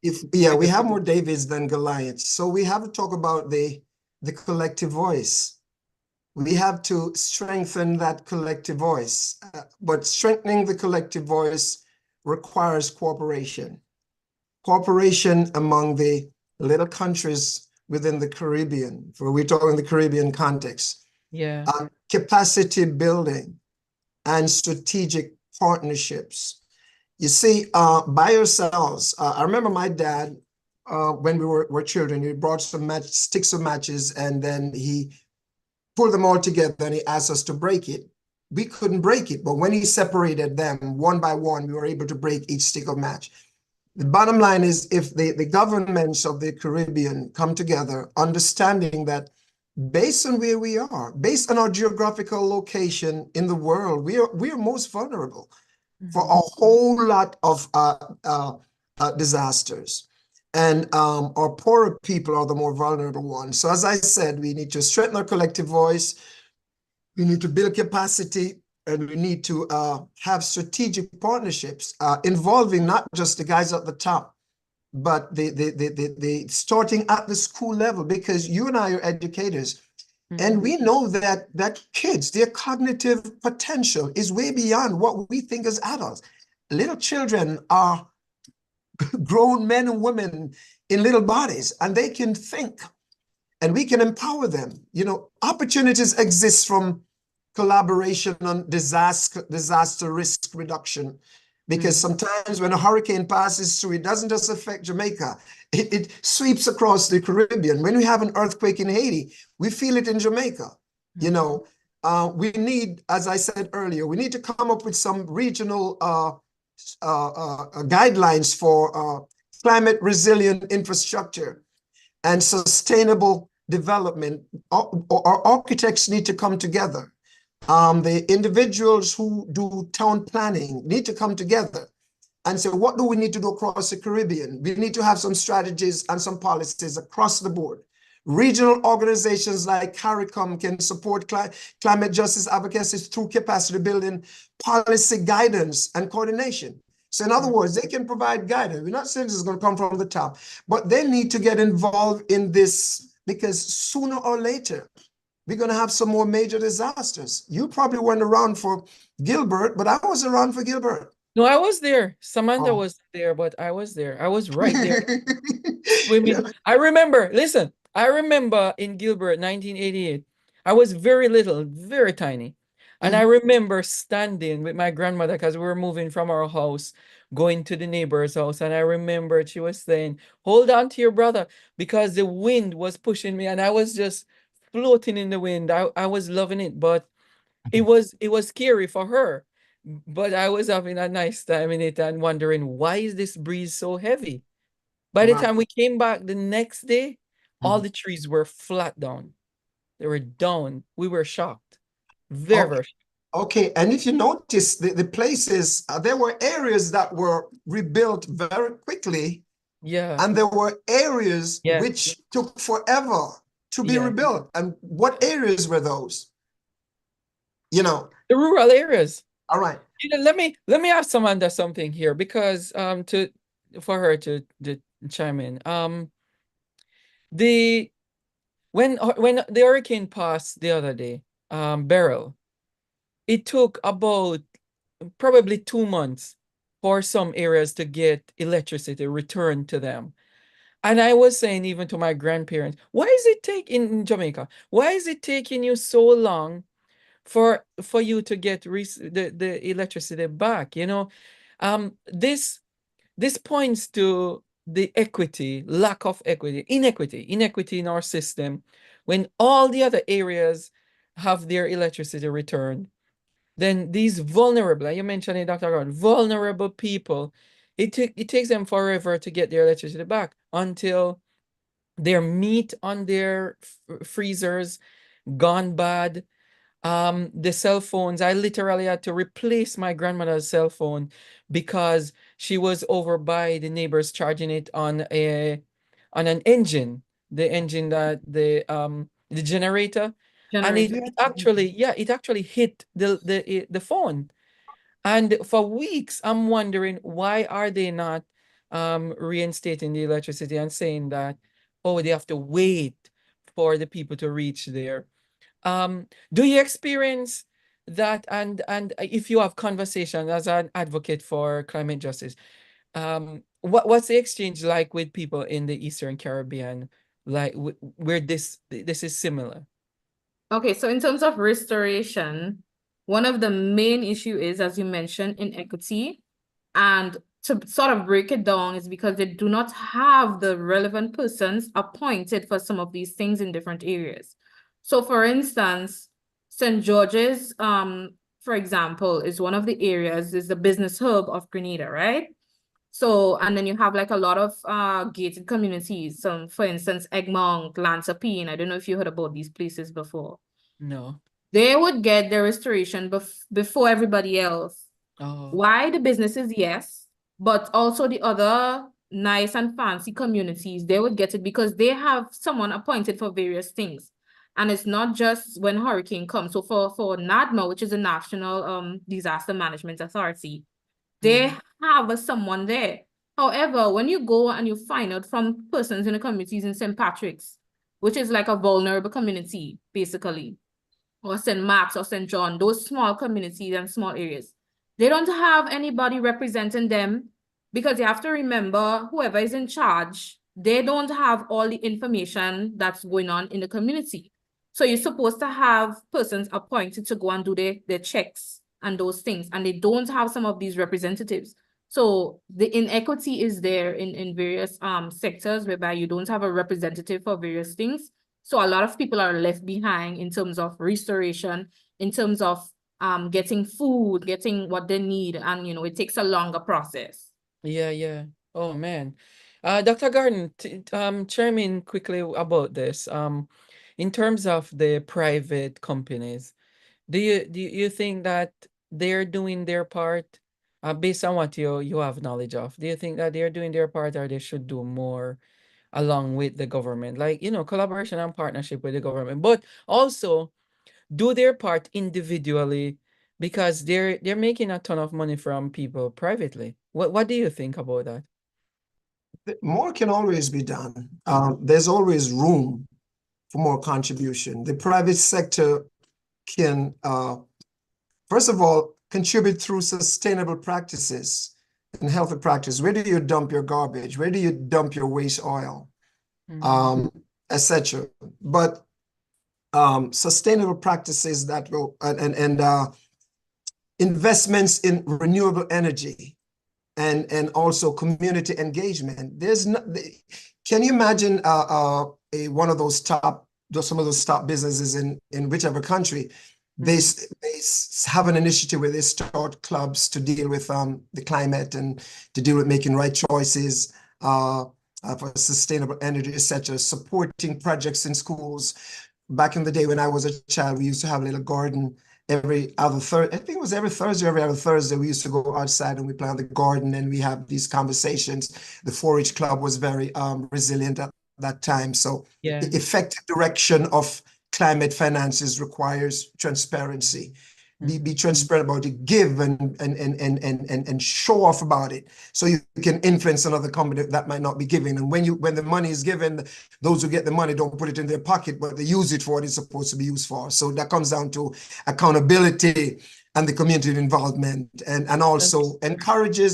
Speaker 1: we
Speaker 3: we
Speaker 1: do.
Speaker 3: have more Davids than Goliaths. So we have to talk about the collective voice. We have to strengthen that collective voice. But strengthening the collective voice requires cooperation. Cooperation among the little countries within the Caribbean, for we're talking the Caribbean context.
Speaker 1: Yeah.
Speaker 3: Capacity building and strategic partnerships. You see, by yourselves, I remember my dad, when we were children, he brought some sticks of matches, and then he pulled them all together and he asked us to break it. We couldn't break it, but when he separated them one by one, we were able to break each stick of match. The bottom line is, if the governments of the Caribbean come together, understanding that based on where we are, based on our geographical location in the world, we are most vulnerable for a whole lot of disasters. And our poorer people are the more vulnerable ones. So as I said, we need to strengthen our collective voice. We need to build capacity, and we need to have strategic partnerships involving not just the guys at the top, but the starting at the school level, because you and I are educators. And we know that kids, their cognitive potential is way beyond what we think as adults. Little children are grown men and women in little bodies, and they can think, and we can empower them. You know, opportunities exist from collaboration on disaster risk reduction, because sometimes when a hurricane passes through, it doesn't just affect Jamaica, it sweeps across the Caribbean. When we have an earthquake in Haiti, we feel it in Jamaica. You know, we need, as I said earlier, we need to come up with some regional guidelines for climate resilient infrastructure and sustainable development. Our architects need to come together. The individuals who do town planning need to come together and say, what do we need to do across the Caribbean? We need to have some strategies and some policies across the board. Regional organizations like CARICOM can support climate justice advocacy through capacity building, policy guidance, and coordination. So in other words, they can provide guidance. We're not saying this is going to come from the top, but they need to get involved in this, because sooner or later, we're going to have some more major disasters. You probably weren't around for Gilbert, but I was around for Gilbert.
Speaker 1: No, I was there. Samantha
Speaker 3: Oh.
Speaker 1: was there, but I was there. I was right there swimming. I remember, listen, I remember in Gilbert, 1988, I was very little, very tiny. And I remember standing with my grandmother because we were moving from our house, going to the neighbor's house. And I remember she was saying, hold on to your brother, because the wind was pushing me and I was just floating in the wind. I was loving it, but it was scary for her. But I was having a nice time in it and wondering, why is this breeze so heavy? By the
Speaker 3: Right.
Speaker 1: time we came back the next day, all the trees were flat down. They were down. We were shocked. Very,
Speaker 3: Okay.
Speaker 1: very shocked.
Speaker 3: Okay, and if you notice, the places, there were areas that were rebuilt very quickly,
Speaker 1: Yeah.
Speaker 3: and there were areas
Speaker 1: Yeah.
Speaker 3: which took forever to be
Speaker 1: Yeah.
Speaker 3: rebuilt. And what areas were those? You know,
Speaker 1: The rural areas.
Speaker 3: all right.
Speaker 1: You know, let me ask Samantha something here, because for her to chime in. The when the hurricane passed the other day, Beryl, it took about probably 2 months for some areas to get electricity returned to them. And I was saying even to my grandparents, why is it taking in Jamaica? Why is it taking you so long for you to get the electricity back? You know, this points to the lack of inequity in our system. When all the other areas have their electricity returned, then these vulnerable, you mentioned it, Dr. Gordon, vulnerable people, it takes them forever to get their electricity back until their meat on their freezers gone bad. The cell phones, I literally had to replace my grandmother's cell phone because she was over by the neighbors charging it on an engine, the engine that the generator, and
Speaker 2: Generator.
Speaker 1: it actually hit the phone. And for weeks, I'm wondering, why are they not reinstating the electricity and saying that, oh, they have to wait for the people to reach there? Do you experience that? And if you have conversation as an advocate for climate justice, what's the exchange like with people in the Eastern Caribbean, like where this is similar?
Speaker 2: Okay, so in terms of restoration, one of the main issue is, as you mentioned, inequity. And to sort of break it down is because they do not have the relevant persons appointed for some of these things in different areas. So for instance, St. George's, for example, is one of the areas, is the business hub of Grenada, right? So, and then you have like a lot of gated communities. Some, for instance, Egmont, Lansapine. I don't know if you heard about these places before.
Speaker 1: No.
Speaker 2: They would get their restoration before everybody else.
Speaker 1: Oh.
Speaker 2: Why? The businesses, yes, but also the other nice and fancy communities, they would get it because they have someone appointed for various things. And it's not just when hurricane comes. So for NADMA, which is the National Disaster Management Authority, they have someone there. However, when you go and you find out from persons in the communities in St. Patrick's, which is like a vulnerable community, basically, or St. Mark's or St. John, those small communities and small areas, they don't have anybody representing them, because you have to remember, whoever is in charge, they don't have all the information that's going on in the community. So you're supposed to have persons appointed to go and do their checks and those things, and they don't have some of these representatives. So the inequity is there in various sectors, whereby you don't have a representative for various things. So a lot of people are left behind in terms of restoration, in terms of getting food, getting what they need, and it takes a longer process.
Speaker 1: Yeah, yeah. Oh man. Dr. Gordon, chime in quickly about this. In terms of the private companies, do you think that they're doing their part, based on what you have knowledge of? Do you think that they're doing their part, or they should do more along with the government? Like, collaboration and partnership with the government, but also do their part individually, because they're making a ton of money from people privately. What do you think about that?
Speaker 3: More can always be done. There's always room for more contribution. The private sector can, first of all, contribute through sustainable practices and healthy practice. Where do you dump your garbage? Where do you dump your waste oil? Etc. But sustainable practices that will, and investments in renewable energy and also community engagement. Can you imagine one of those some of those top businesses in whichever country, they have an initiative where they start clubs to deal with the climate and to deal with making right choices for sustainable energy, etc., supporting projects in schools. Back in the day when I was a child, we used to have a little garden every other Thursday. I think it was every Thursday, every other Thursday, we used to go outside and we plant the garden and we have these conversations. The 4-H club was very resilient at that time. So the effective direction of climate finances requires transparency. Be transparent about it, give and show off about it, so you can influence another company that might not be giving. And when the money is given, those who get the money don't put it in their pocket, but they use it for what it's supposed to be used for. So that comes down to accountability and the community involvement, and also encouraging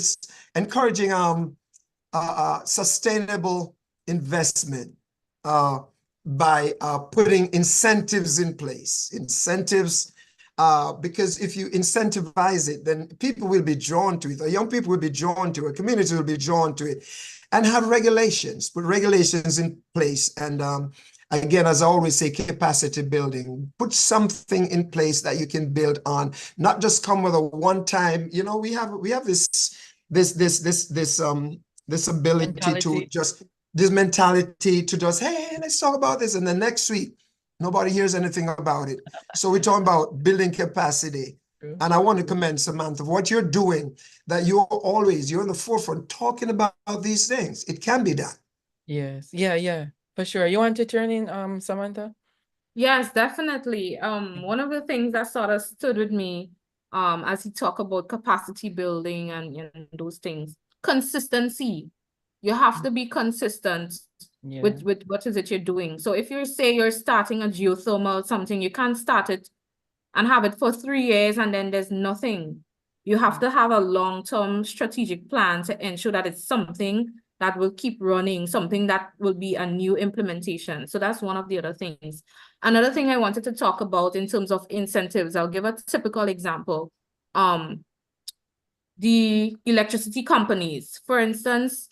Speaker 3: sustainable investment by putting incentives in place. Because if you incentivize it, then people will be drawn to it. Or young people will be drawn to it. Communities will be drawn to it, and have regulations. Put regulations in place. And again, as I always say, capacity building. Put something in place that you can build on. Not just come with a one-time. We have this ability to just this mentality to just, hey, let's talk about this, and the next week nobody hears anything about it. So we're talking about building capacity. And I want to commend Samantha for what you're doing, that you're in the forefront talking about these things. It can be done.
Speaker 1: Yes. Yeah, for sure. You want to turn in, Samantha?
Speaker 2: Yes, definitely. One of the things that sort of stood with me as he talk about capacity building and those things. Consistency. You have to be consistent
Speaker 1: Yeah.
Speaker 2: with what is it you're doing. So if you say you're starting a geothermal something, you can't start it and have it for 3 years and then there's nothing. You have to have a long-term strategic plan to ensure that it's something that will keep running, something that will be a new implementation. So that's one of the other things. Another thing I wanted to talk about in terms of incentives, I'll give a typical example. The electricity companies, for instance,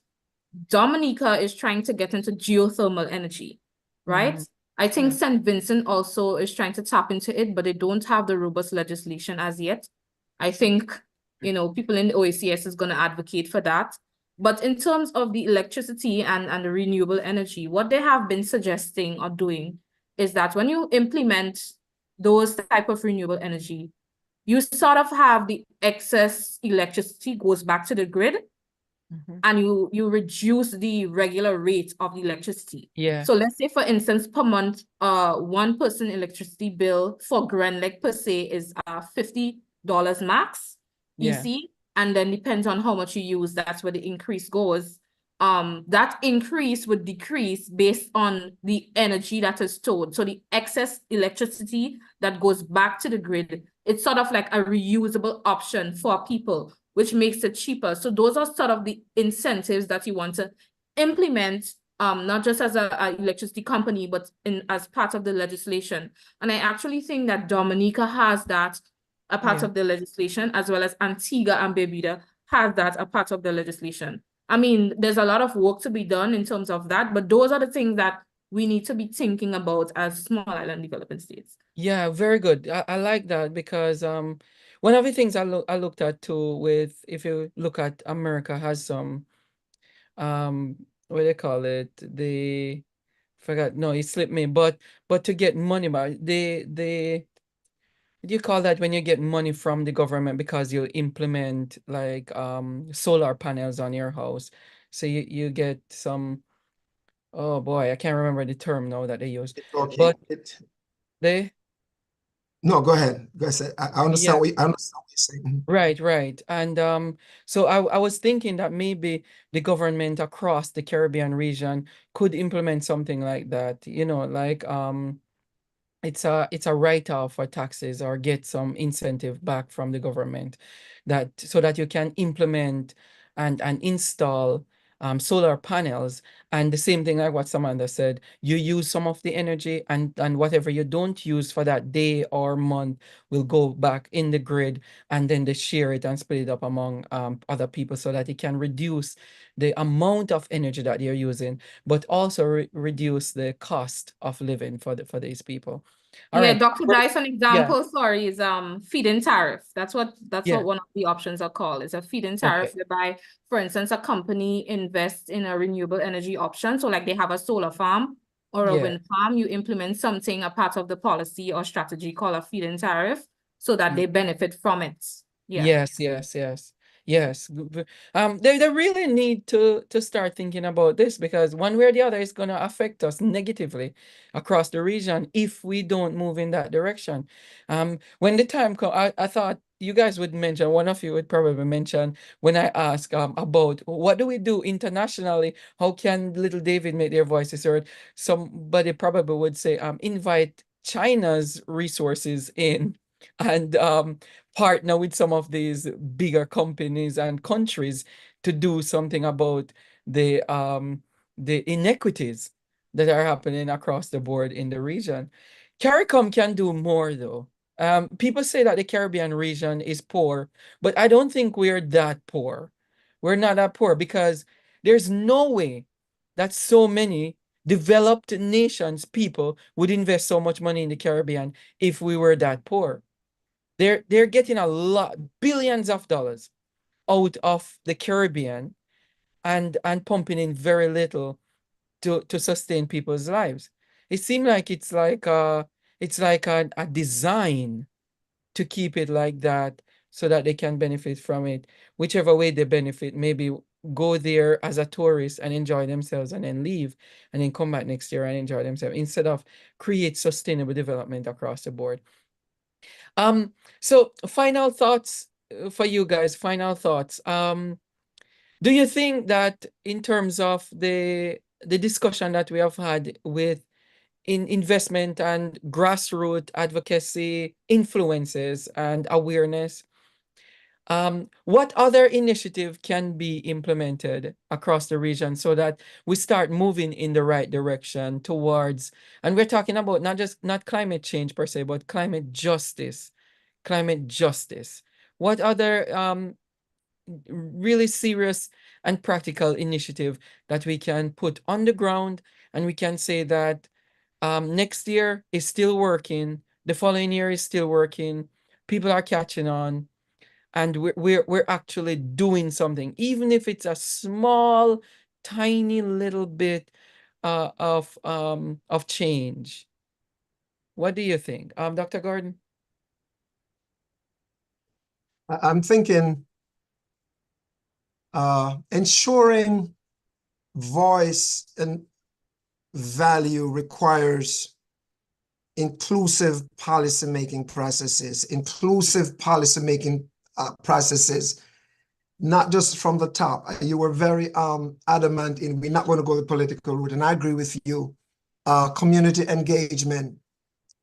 Speaker 2: Dominica is trying to get into geothermal energy, right? I think St. Vincent also is trying to tap into it, but they don't have the robust legislation as yet. I think, people in the OACS is going to advocate for that. But in terms of the electricity and the renewable energy, what they have been suggesting or doing is that when you implement those type of renewable energy, you sort of have the excess electricity goes back to the grid, and you reduce the regular rate of the electricity.
Speaker 1: Yeah.
Speaker 2: So let's say, for instance, per month, one person electricity bill for Grand Lake per se is $50 max,
Speaker 1: Yeah.
Speaker 2: EC, and then depends on how much you use, that's where the increase goes. That increase would decrease based on the energy that is stored. So the excess electricity that goes back to the grid, it's sort of like a reusable option for people, which makes it cheaper. So those are sort of the incentives that you want to implement, not just as a electricity company, but as part of the legislation. And I actually think that Dominica has that a part of the legislation, as well as Antigua and Barbuda have that a part of the legislation. I mean, there's a lot of work to be done in terms of that, but those are the things that we need to be thinking about as small island developing states.
Speaker 1: Yeah, very good. I like that because one of the things I looked at too with, if you look at America has some what do they call it? Forgot, no, it slipped me, but to get money back, what do you call that when you get money from the government because you implement like solar panels on your house? So you get some, oh boy, I can't remember the term now that they use.
Speaker 3: Okay.
Speaker 1: But they
Speaker 3: No, go ahead. Go ahead. I understand
Speaker 1: yeah.
Speaker 3: I understand what you're saying.
Speaker 1: Right. And so I was thinking that maybe the government across the Caribbean region could implement something like that, like it's a write-off for taxes or get some incentive back from the government that so that you can implement and install solar panels. And the same thing like what Samantha said, you use some of the energy and whatever you don't use for that day or month will go back in the grid, and then they share it and split it up among other people so that it can reduce the amount of energy that you're using, but also reduce the cost of living for these people. All
Speaker 2: Yeah,
Speaker 1: right.
Speaker 2: Dr. Dyce, an
Speaker 1: Yeah.
Speaker 2: example, sorry, is feed-in tariff. That's what
Speaker 1: Yeah.
Speaker 2: one of the options are called. Is a feed-in tariff
Speaker 1: Okay.
Speaker 2: whereby, for instance, a company invests in a renewable energy option. So like they have a solar farm or a
Speaker 1: Yeah.
Speaker 2: wind farm, you implement something, a part of the policy or strategy called a feed-in tariff, so that they benefit from it. Yeah.
Speaker 1: Yes. They really need to start thinking about this, because one way or the other is going to affect us negatively across the region if we don't move in that direction. When the time comes, I thought you guys would mention, one of you would probably mention when I ask about what do we do internationally? How can little David make their voices heard? Somebody probably would say, invite China's resources in and partner with some of these bigger companies and countries to do something about the inequities that are happening across the board in the region. CARICOM can do more though. People say that the Caribbean region is poor, but I don't think we're that poor. We're not that poor because there's no way that so many developed nations people would invest so much money in the Caribbean if we were that poor. They're getting a lot, billions of dollars out of the Caribbean and pumping in very little to sustain people's lives. It seems like it's like a design to keep it like that so that they can benefit from it. Whichever way they benefit, maybe go there as a tourist and enjoy themselves and then leave and then come back next year and enjoy themselves instead of create sustainable development across the board. So final thoughts for you guys, final thoughts. Do you think that in terms of the discussion that we have had with investment and grassroots advocacy influences and awareness, what other initiative can be implemented across the region so that we start moving in the right direction towards, and we're talking about not climate change per se, but climate justice, climate justice. What other really serious and practical initiative that we can put on the ground and we can say that next year is still working, the following year is still working, people are catching on, and we're actually doing something, even if it's a small, tiny little bit of change. What do you think, Dr. Gordon?
Speaker 3: I'm thinking ensuring voice and value requires inclusive policymaking processes, not just from the top. You were very adamant in we're not going to go the political route, and I agree with you. Community engagement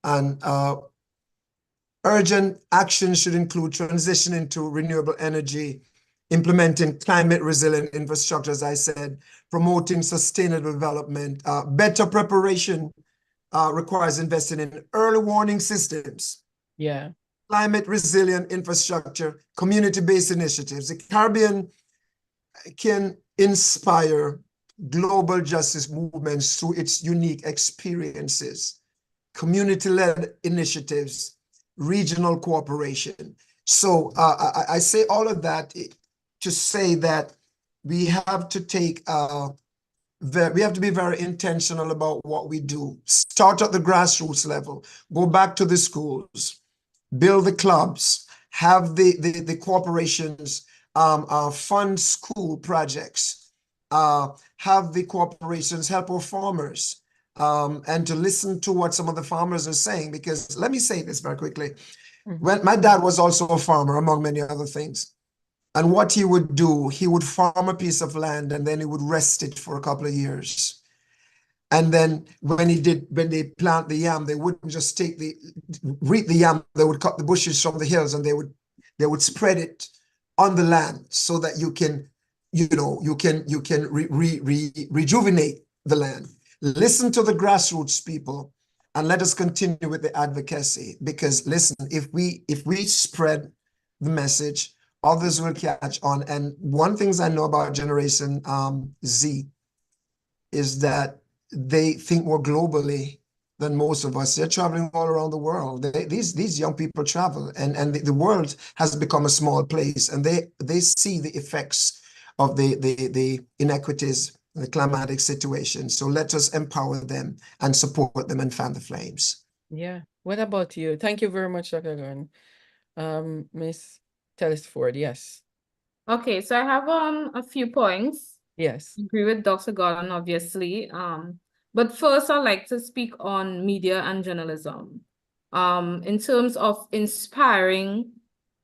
Speaker 3: and urgent action should include transitioning to renewable energy, implementing climate resilient infrastructure, as I said, promoting sustainable development. Better preparation requires investing in early warning systems.
Speaker 1: Yeah.
Speaker 3: Climate resilient infrastructure, community-based initiatives. The Caribbean can inspire global justice movements through its unique experiences, community-led initiatives, regional cooperation. So I say all of that to say that we have to we have to be very intentional about what we do. Start at the grassroots level, go back to the schools, build the clubs, have the corporations fund school projects, have the corporations help our farmers, and to listen to what some of the farmers are saying. Because let me say this very quickly. When my dad was also a farmer, among many other things. And what he would do, he would farm a piece of land and then he would rest it for a couple of years. And then when they plant the yam, they wouldn't just reap the yam, they would cut the bushes from the hills and they would spread it on the land so that you can rejuvenate the land. Listen to the grassroots people and let us continue with the advocacy, because listen, if we spread the message, others will catch on. And one thing I know about Generation Z is that they think more globally than most of us. They're traveling all around the world. These young people travel, and the world has become a small place, and they see the effects of the inequities, the climatic situation. So let us empower them and support them and fan the flames.
Speaker 1: Yeah. What about you? Thank you very much, Dr. Gordon. Miss Telesford, yes.
Speaker 2: Okay, so I have a few points.
Speaker 1: Yes.
Speaker 2: Agree with Dr. Gordon, obviously. But first, I'd like to speak on media and journalism. In terms of inspiring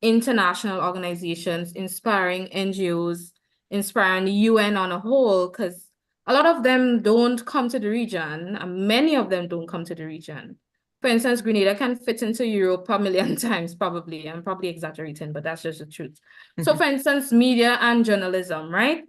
Speaker 2: international organizations, inspiring NGOs, inspiring the UN on a whole, because a lot of them don't come to the region, and many of them don't come to the region. For instance, Grenada can fit into Europe a million times, probably. I'm probably exaggerating, but that's just the truth. So for instance, media and journalism, right?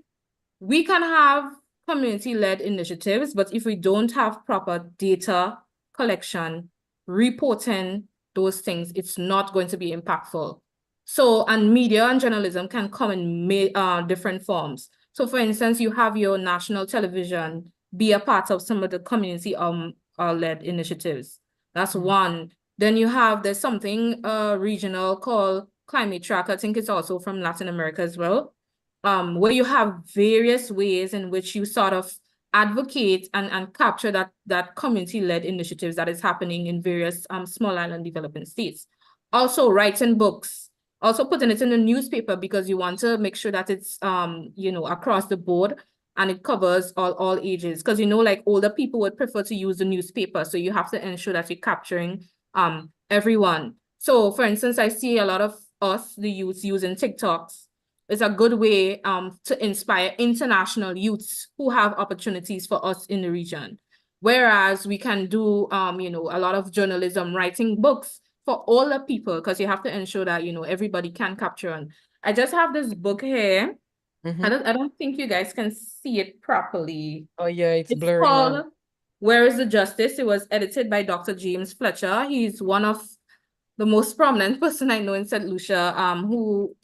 Speaker 2: We can have community-led initiatives, but if we don't have proper data collection, reporting those things, it's not going to be impactful. So, and media and journalism can come in different forms. So for instance, you have your national television be a part of some of the community led initiatives. That's one. Then there's something regional called Climate Track. I think it's also from Latin America as well, where you have various ways in which you sort of advocate and capture that community-led initiatives that is happening in various small island developing states. Also writing books, also putting it in the newspaper, because you want to make sure that it's across the board and it covers all ages. Because like older people would prefer to use the newspaper, so you have to ensure that you're capturing everyone. So for instance, I see a lot of us, the youth, using TikToks. It's a good way to inspire international youths who have opportunities for us in the region. Whereas we can do, you know, a lot of journalism, writing books for all the people, because you have to ensure that, you know, everybody can capture on. I just have this book here.
Speaker 1: Mm-hmm.
Speaker 2: I don't think you guys can see it properly.
Speaker 1: Oh yeah, it's
Speaker 2: It's
Speaker 1: blurry
Speaker 2: called
Speaker 1: now.
Speaker 2: Where is the Justice? It was edited by Dr. James Fletcher. He's one of the most prominent person I know in St. Lucia, who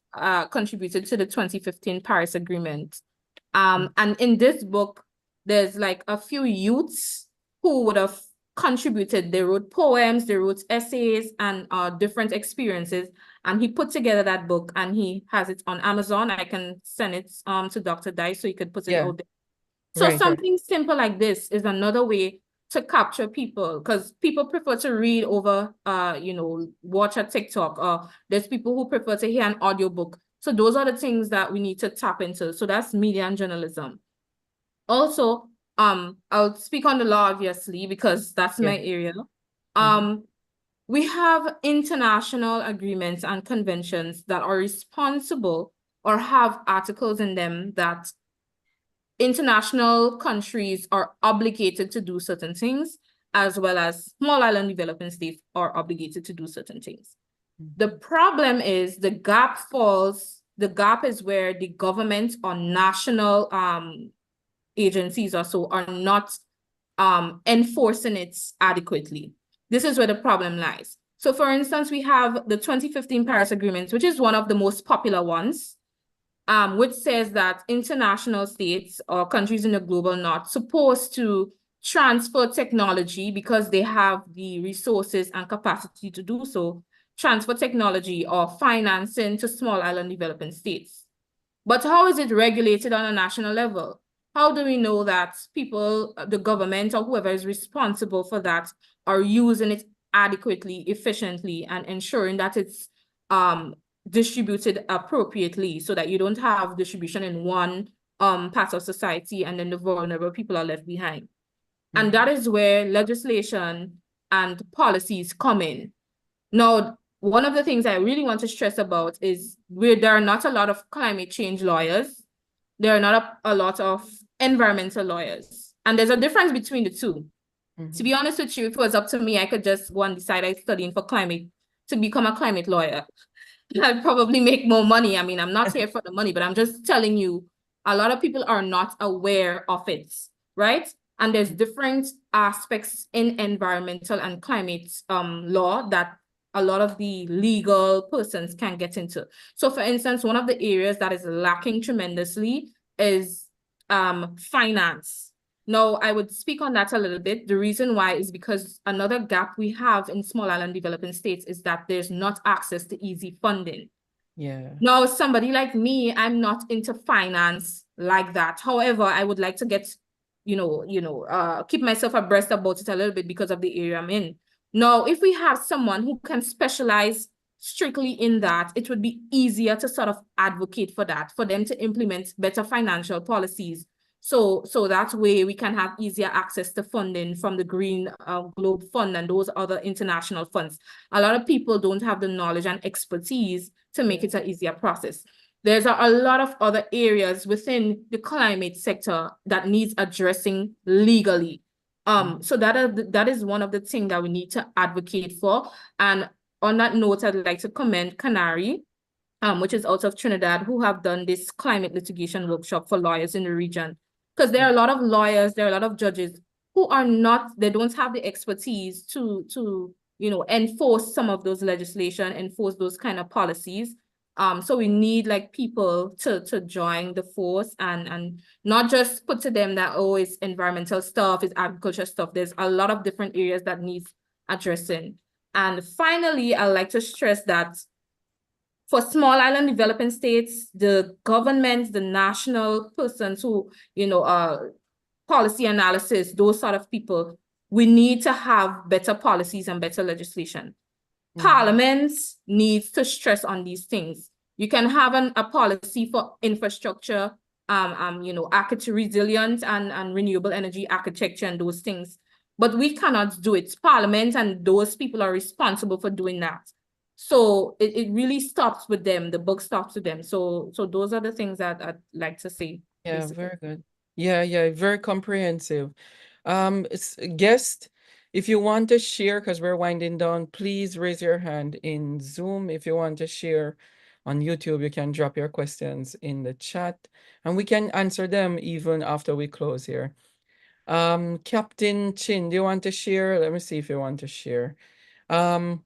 Speaker 2: contributed to the 2015 Paris Agreement. And in this book, there's like a few youths who would have contributed. They wrote poems, they wrote essays, and different experiences. And he put together that book, and he has it on Amazon. I can send it to Dr. Dyce so he could put it out there. So
Speaker 1: Right.
Speaker 2: something simple like this is another way to capture people, because people prefer to read over, you know, watch a TikTok, or there's people who prefer to hear an audiobook. So those are the things that we need to tap into. So that's media and journalism. Also, I'll speak on the law, obviously, because that's my area. We have international agreements and conventions that are responsible or have articles in them that international countries are obligated to do certain things, as well as small island developing states are obligated to do certain things. The problem is the gap is where the government or national agencies or so are not enforcing it adequately. This is where the problem lies. So for instance, we have the 2015 Paris Agreement, which is one of the most popular ones, which says that international states or countries in the global north supposed to transfer technology because they have the resources and capacity to do so, transfer technology or financing to small island developing states. But how is it regulated on a national level? How do we know that people, the government or whoever is responsible for that, are using it adequately, efficiently, and ensuring that it's distributed appropriately, so that you don't have distribution in one part of society and then the vulnerable people are left behind? And that is where legislation and policies come in. Now, one of the things I really want to stress about is there are not a lot of climate change lawyers. There are not a lot of environmental lawyers. And there's a difference between the two. To be honest with you, if it was up to me, I could just go and decide I'm studying for climate to become a climate lawyer. I'd probably make more money. I mean, I'm not here for the money, but I'm just telling you, a lot of people are not aware of it, right? And there's different aspects in environmental and climate law that a lot of the legal persons can get into. So for instance, one of the areas that is lacking tremendously is finance. Now, I would speak on that a little bit. The reason why is because another gap we have in small island developing states is that there's not access to easy funding.
Speaker 1: Yeah.
Speaker 2: Now, somebody like me, I'm not into finance like that. However, I would like to get, keep myself abreast about it a little bit because of the area I'm in. Now, if we have someone who can specialize strictly in that, it would be easier to sort of advocate for that, for them to implement better financial policies. So that way we can have easier access to funding from the Green Globe Fund and those other international funds. A lot of people don't have the knowledge and expertise to make it an easier process. There's a lot of other areas within the climate sector that needs addressing legally. So that is one of the things that we need to advocate for. And on that note, I'd like to commend Canary, which is out of Trinidad, who have done this climate litigation workshop for lawyers in the region. Because there are a lot of lawyers, there are a lot of judges who are not, they don't have the expertise to enforce some of those legislation, enforce those kind of policies. So we need like people to join the force and not just put to them that, oh, it's environmental stuff, it's agriculture stuff. There's a lot of different areas that needs addressing. And finally, I'd like to stress that for small island developing states, the governments, the national persons who, policy analysis, those sort of people, we need to have better policies and better legislation. Parliaments needs to stress on these things. You can have a policy for infrastructure, resilient and renewable energy architecture and those things, but we cannot do it. Parliament and those people are responsible for doing that. So it really stops with them. The book stops with them. So those are the things that I'd like to say.
Speaker 1: Yeah,
Speaker 2: Basically.
Speaker 1: very good. Yeah, very comprehensive. Guest, if you want to share, because we're winding down, please raise your hand in Zoom. If you want to share on YouTube, you can drop your questions in the chat, and we can answer them even after we close here. Captain Chin, do you want to share? Let me see if you want to share. Um,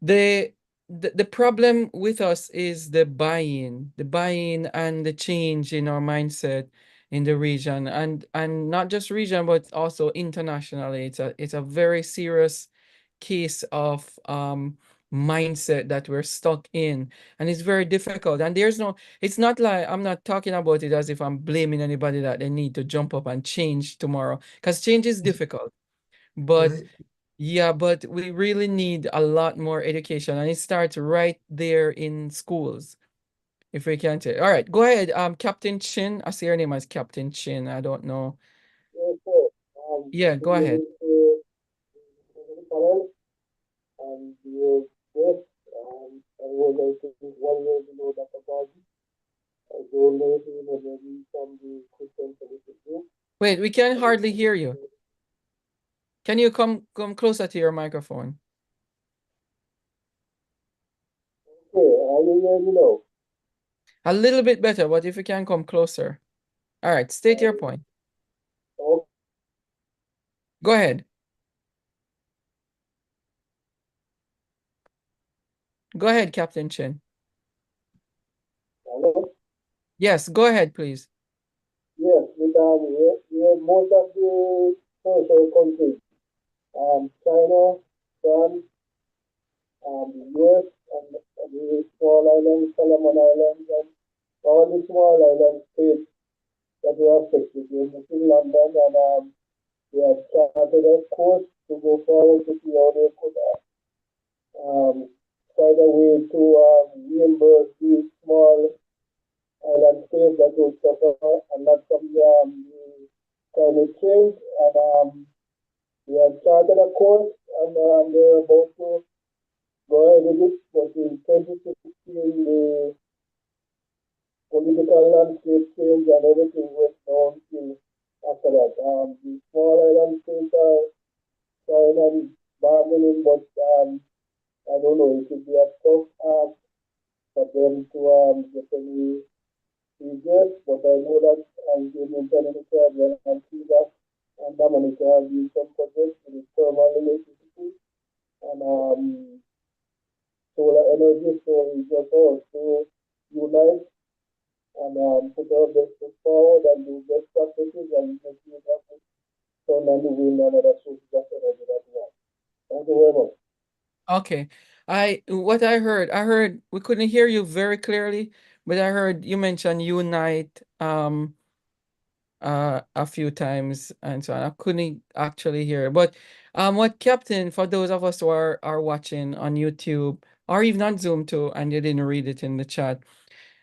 Speaker 1: the the problem with us is the buy-in and the change in our mindset in the region, and not just region but also internationally. It's a very serious case of mindset that we're stuck in, and it's very difficult. And it's not like, I'm not talking about it as if I'm blaming anybody that they need to jump up and change tomorrow, because change is difficult. But
Speaker 3: Right.
Speaker 1: yeah, but we really need a lot more education, and it starts right there in schools, if we can say. All right, go ahead, Captain Chin. I see your name as Captain Chin. I don't know.
Speaker 4: Yes, sir.
Speaker 1: Yeah, go
Speaker 4: Good
Speaker 1: ahead.
Speaker 4: evening to the panel and your guest. I would like to one year below Dr. Bobby. I don't know if you know maybe from the Christian Fellowship Group.
Speaker 1: Wait, we can
Speaker 4: I
Speaker 1: hardly hear you. Can you come closer to your microphone?
Speaker 4: Okay, are you hear me now?
Speaker 1: A little bit better, but if you can come closer. All right, state your point.
Speaker 4: Okay,
Speaker 1: Go ahead. Go ahead, Captain Chin.
Speaker 4: hello?
Speaker 1: Yes, go ahead, please.
Speaker 4: Yes, because most of the social countries, China, France, the US, and the small islands, Solomon Islands, and all the small island states that we are affected in London, and we have started a course to go forward to see how they could um, find a way to reimburse these small island states that will suffer a lot from the climate change. And we have started a course, and they're about to go ahead with it. But in 2016, the political landscape change and everything went downhill after that. The small island states are trying and bargaining, but I don't know, it should be a tough ask for them to get any figures, but I know that as you mentioned in the Caribbean and Cuba and Dominica have been some projects with thermal electricity and solar energy, so we just all to unite and put our best foot forward and do best practices and make use of it. So now we will another sources of energy that we have. Thank you very much.
Speaker 1: Okay. I heard we couldn't hear you very clearly, but I heard you mention unite a few times and so on. I couldn't actually hear. But what Captain, for those of us who are watching on YouTube or even on Zoom too, and you didn't read it in the chat,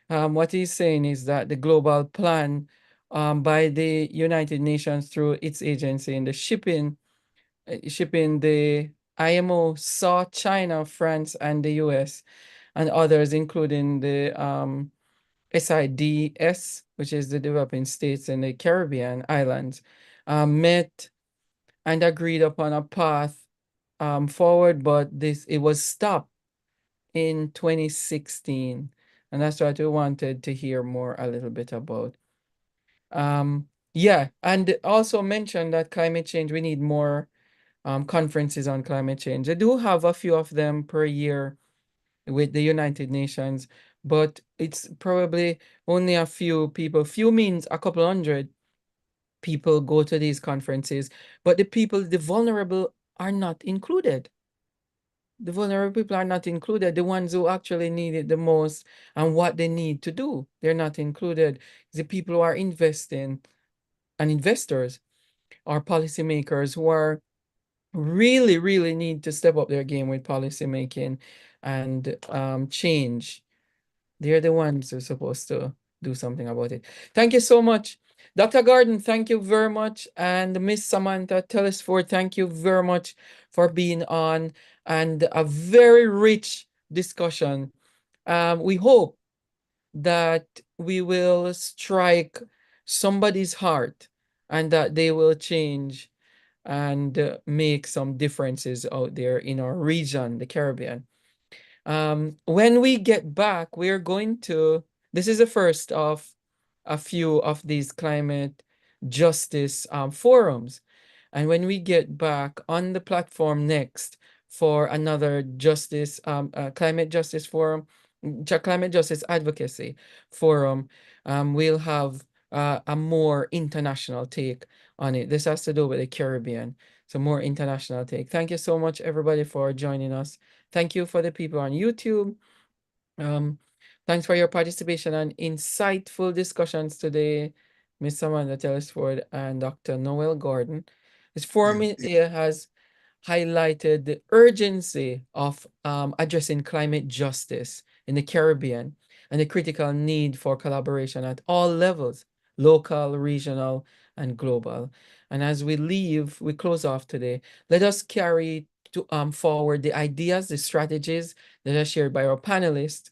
Speaker 1: what he's saying is that the global plan by the United Nations through its agency in the shipping the IMO saw China, France, and the US and others, including the SIDS, which is the developing states in the Caribbean islands, met and agreed upon a path forward, but it was stopped in 2016. And that's what we wanted to hear more a little bit about. Yeah, and also mention that climate change, we need more conferences on climate change. They do have a few of them per year with the United Nations, but it's probably only a few people. Few means a couple hundred people go to these conferences, but the vulnerable are not included. The vulnerable people are not included. The ones who actually need it the most and what they need to do, they're not included. The people who are investing and investors or policymakers who are really, really need to step up their game with policy making and change. They're the ones who are supposed to do something about it. Thank you so much. Dr. Gordon, thank you very much. And Miss Samantha Telesford, thank you very much for being on. And a very rich discussion, we hope that we will strike somebody's heart and that they will change and make some differences out there in our region, the Caribbean. When we get back, we're going to, this is the first of a few of these climate justice forums. And when we get back on the platform next for another climate justice forum, climate justice advocacy forum, we'll have a more international take on it. This has to do with the Caribbean. So more international take. Thank you so much, everybody, for joining us. Thank you for the people on YouTube. Thanks for your participation and insightful discussions today, Ms. Samantha Telesford and Dr. Noel Gordon. This forum has highlighted the urgency of addressing climate justice in the Caribbean and the critical need for collaboration at all levels, local, regional, and global. And as we close off today, let us carry forward the ideas, the strategies that are shared by our panelists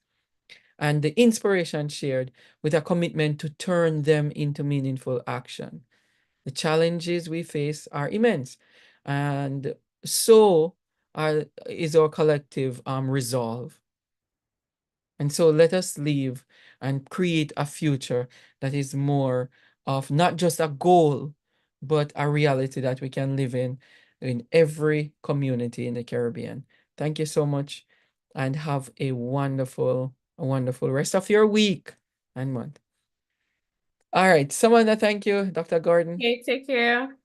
Speaker 1: and the inspiration shared with a commitment to turn them into meaningful action. The challenges we face are immense, and so is our collective resolve. And so let us live and create a future that is more of not just a goal, but a reality that we can live in every community in the Caribbean. Thank you so much and have a wonderful rest of your week and month. All right, Samantha, thank you. Dr. Gordon.
Speaker 2: Okay, take care.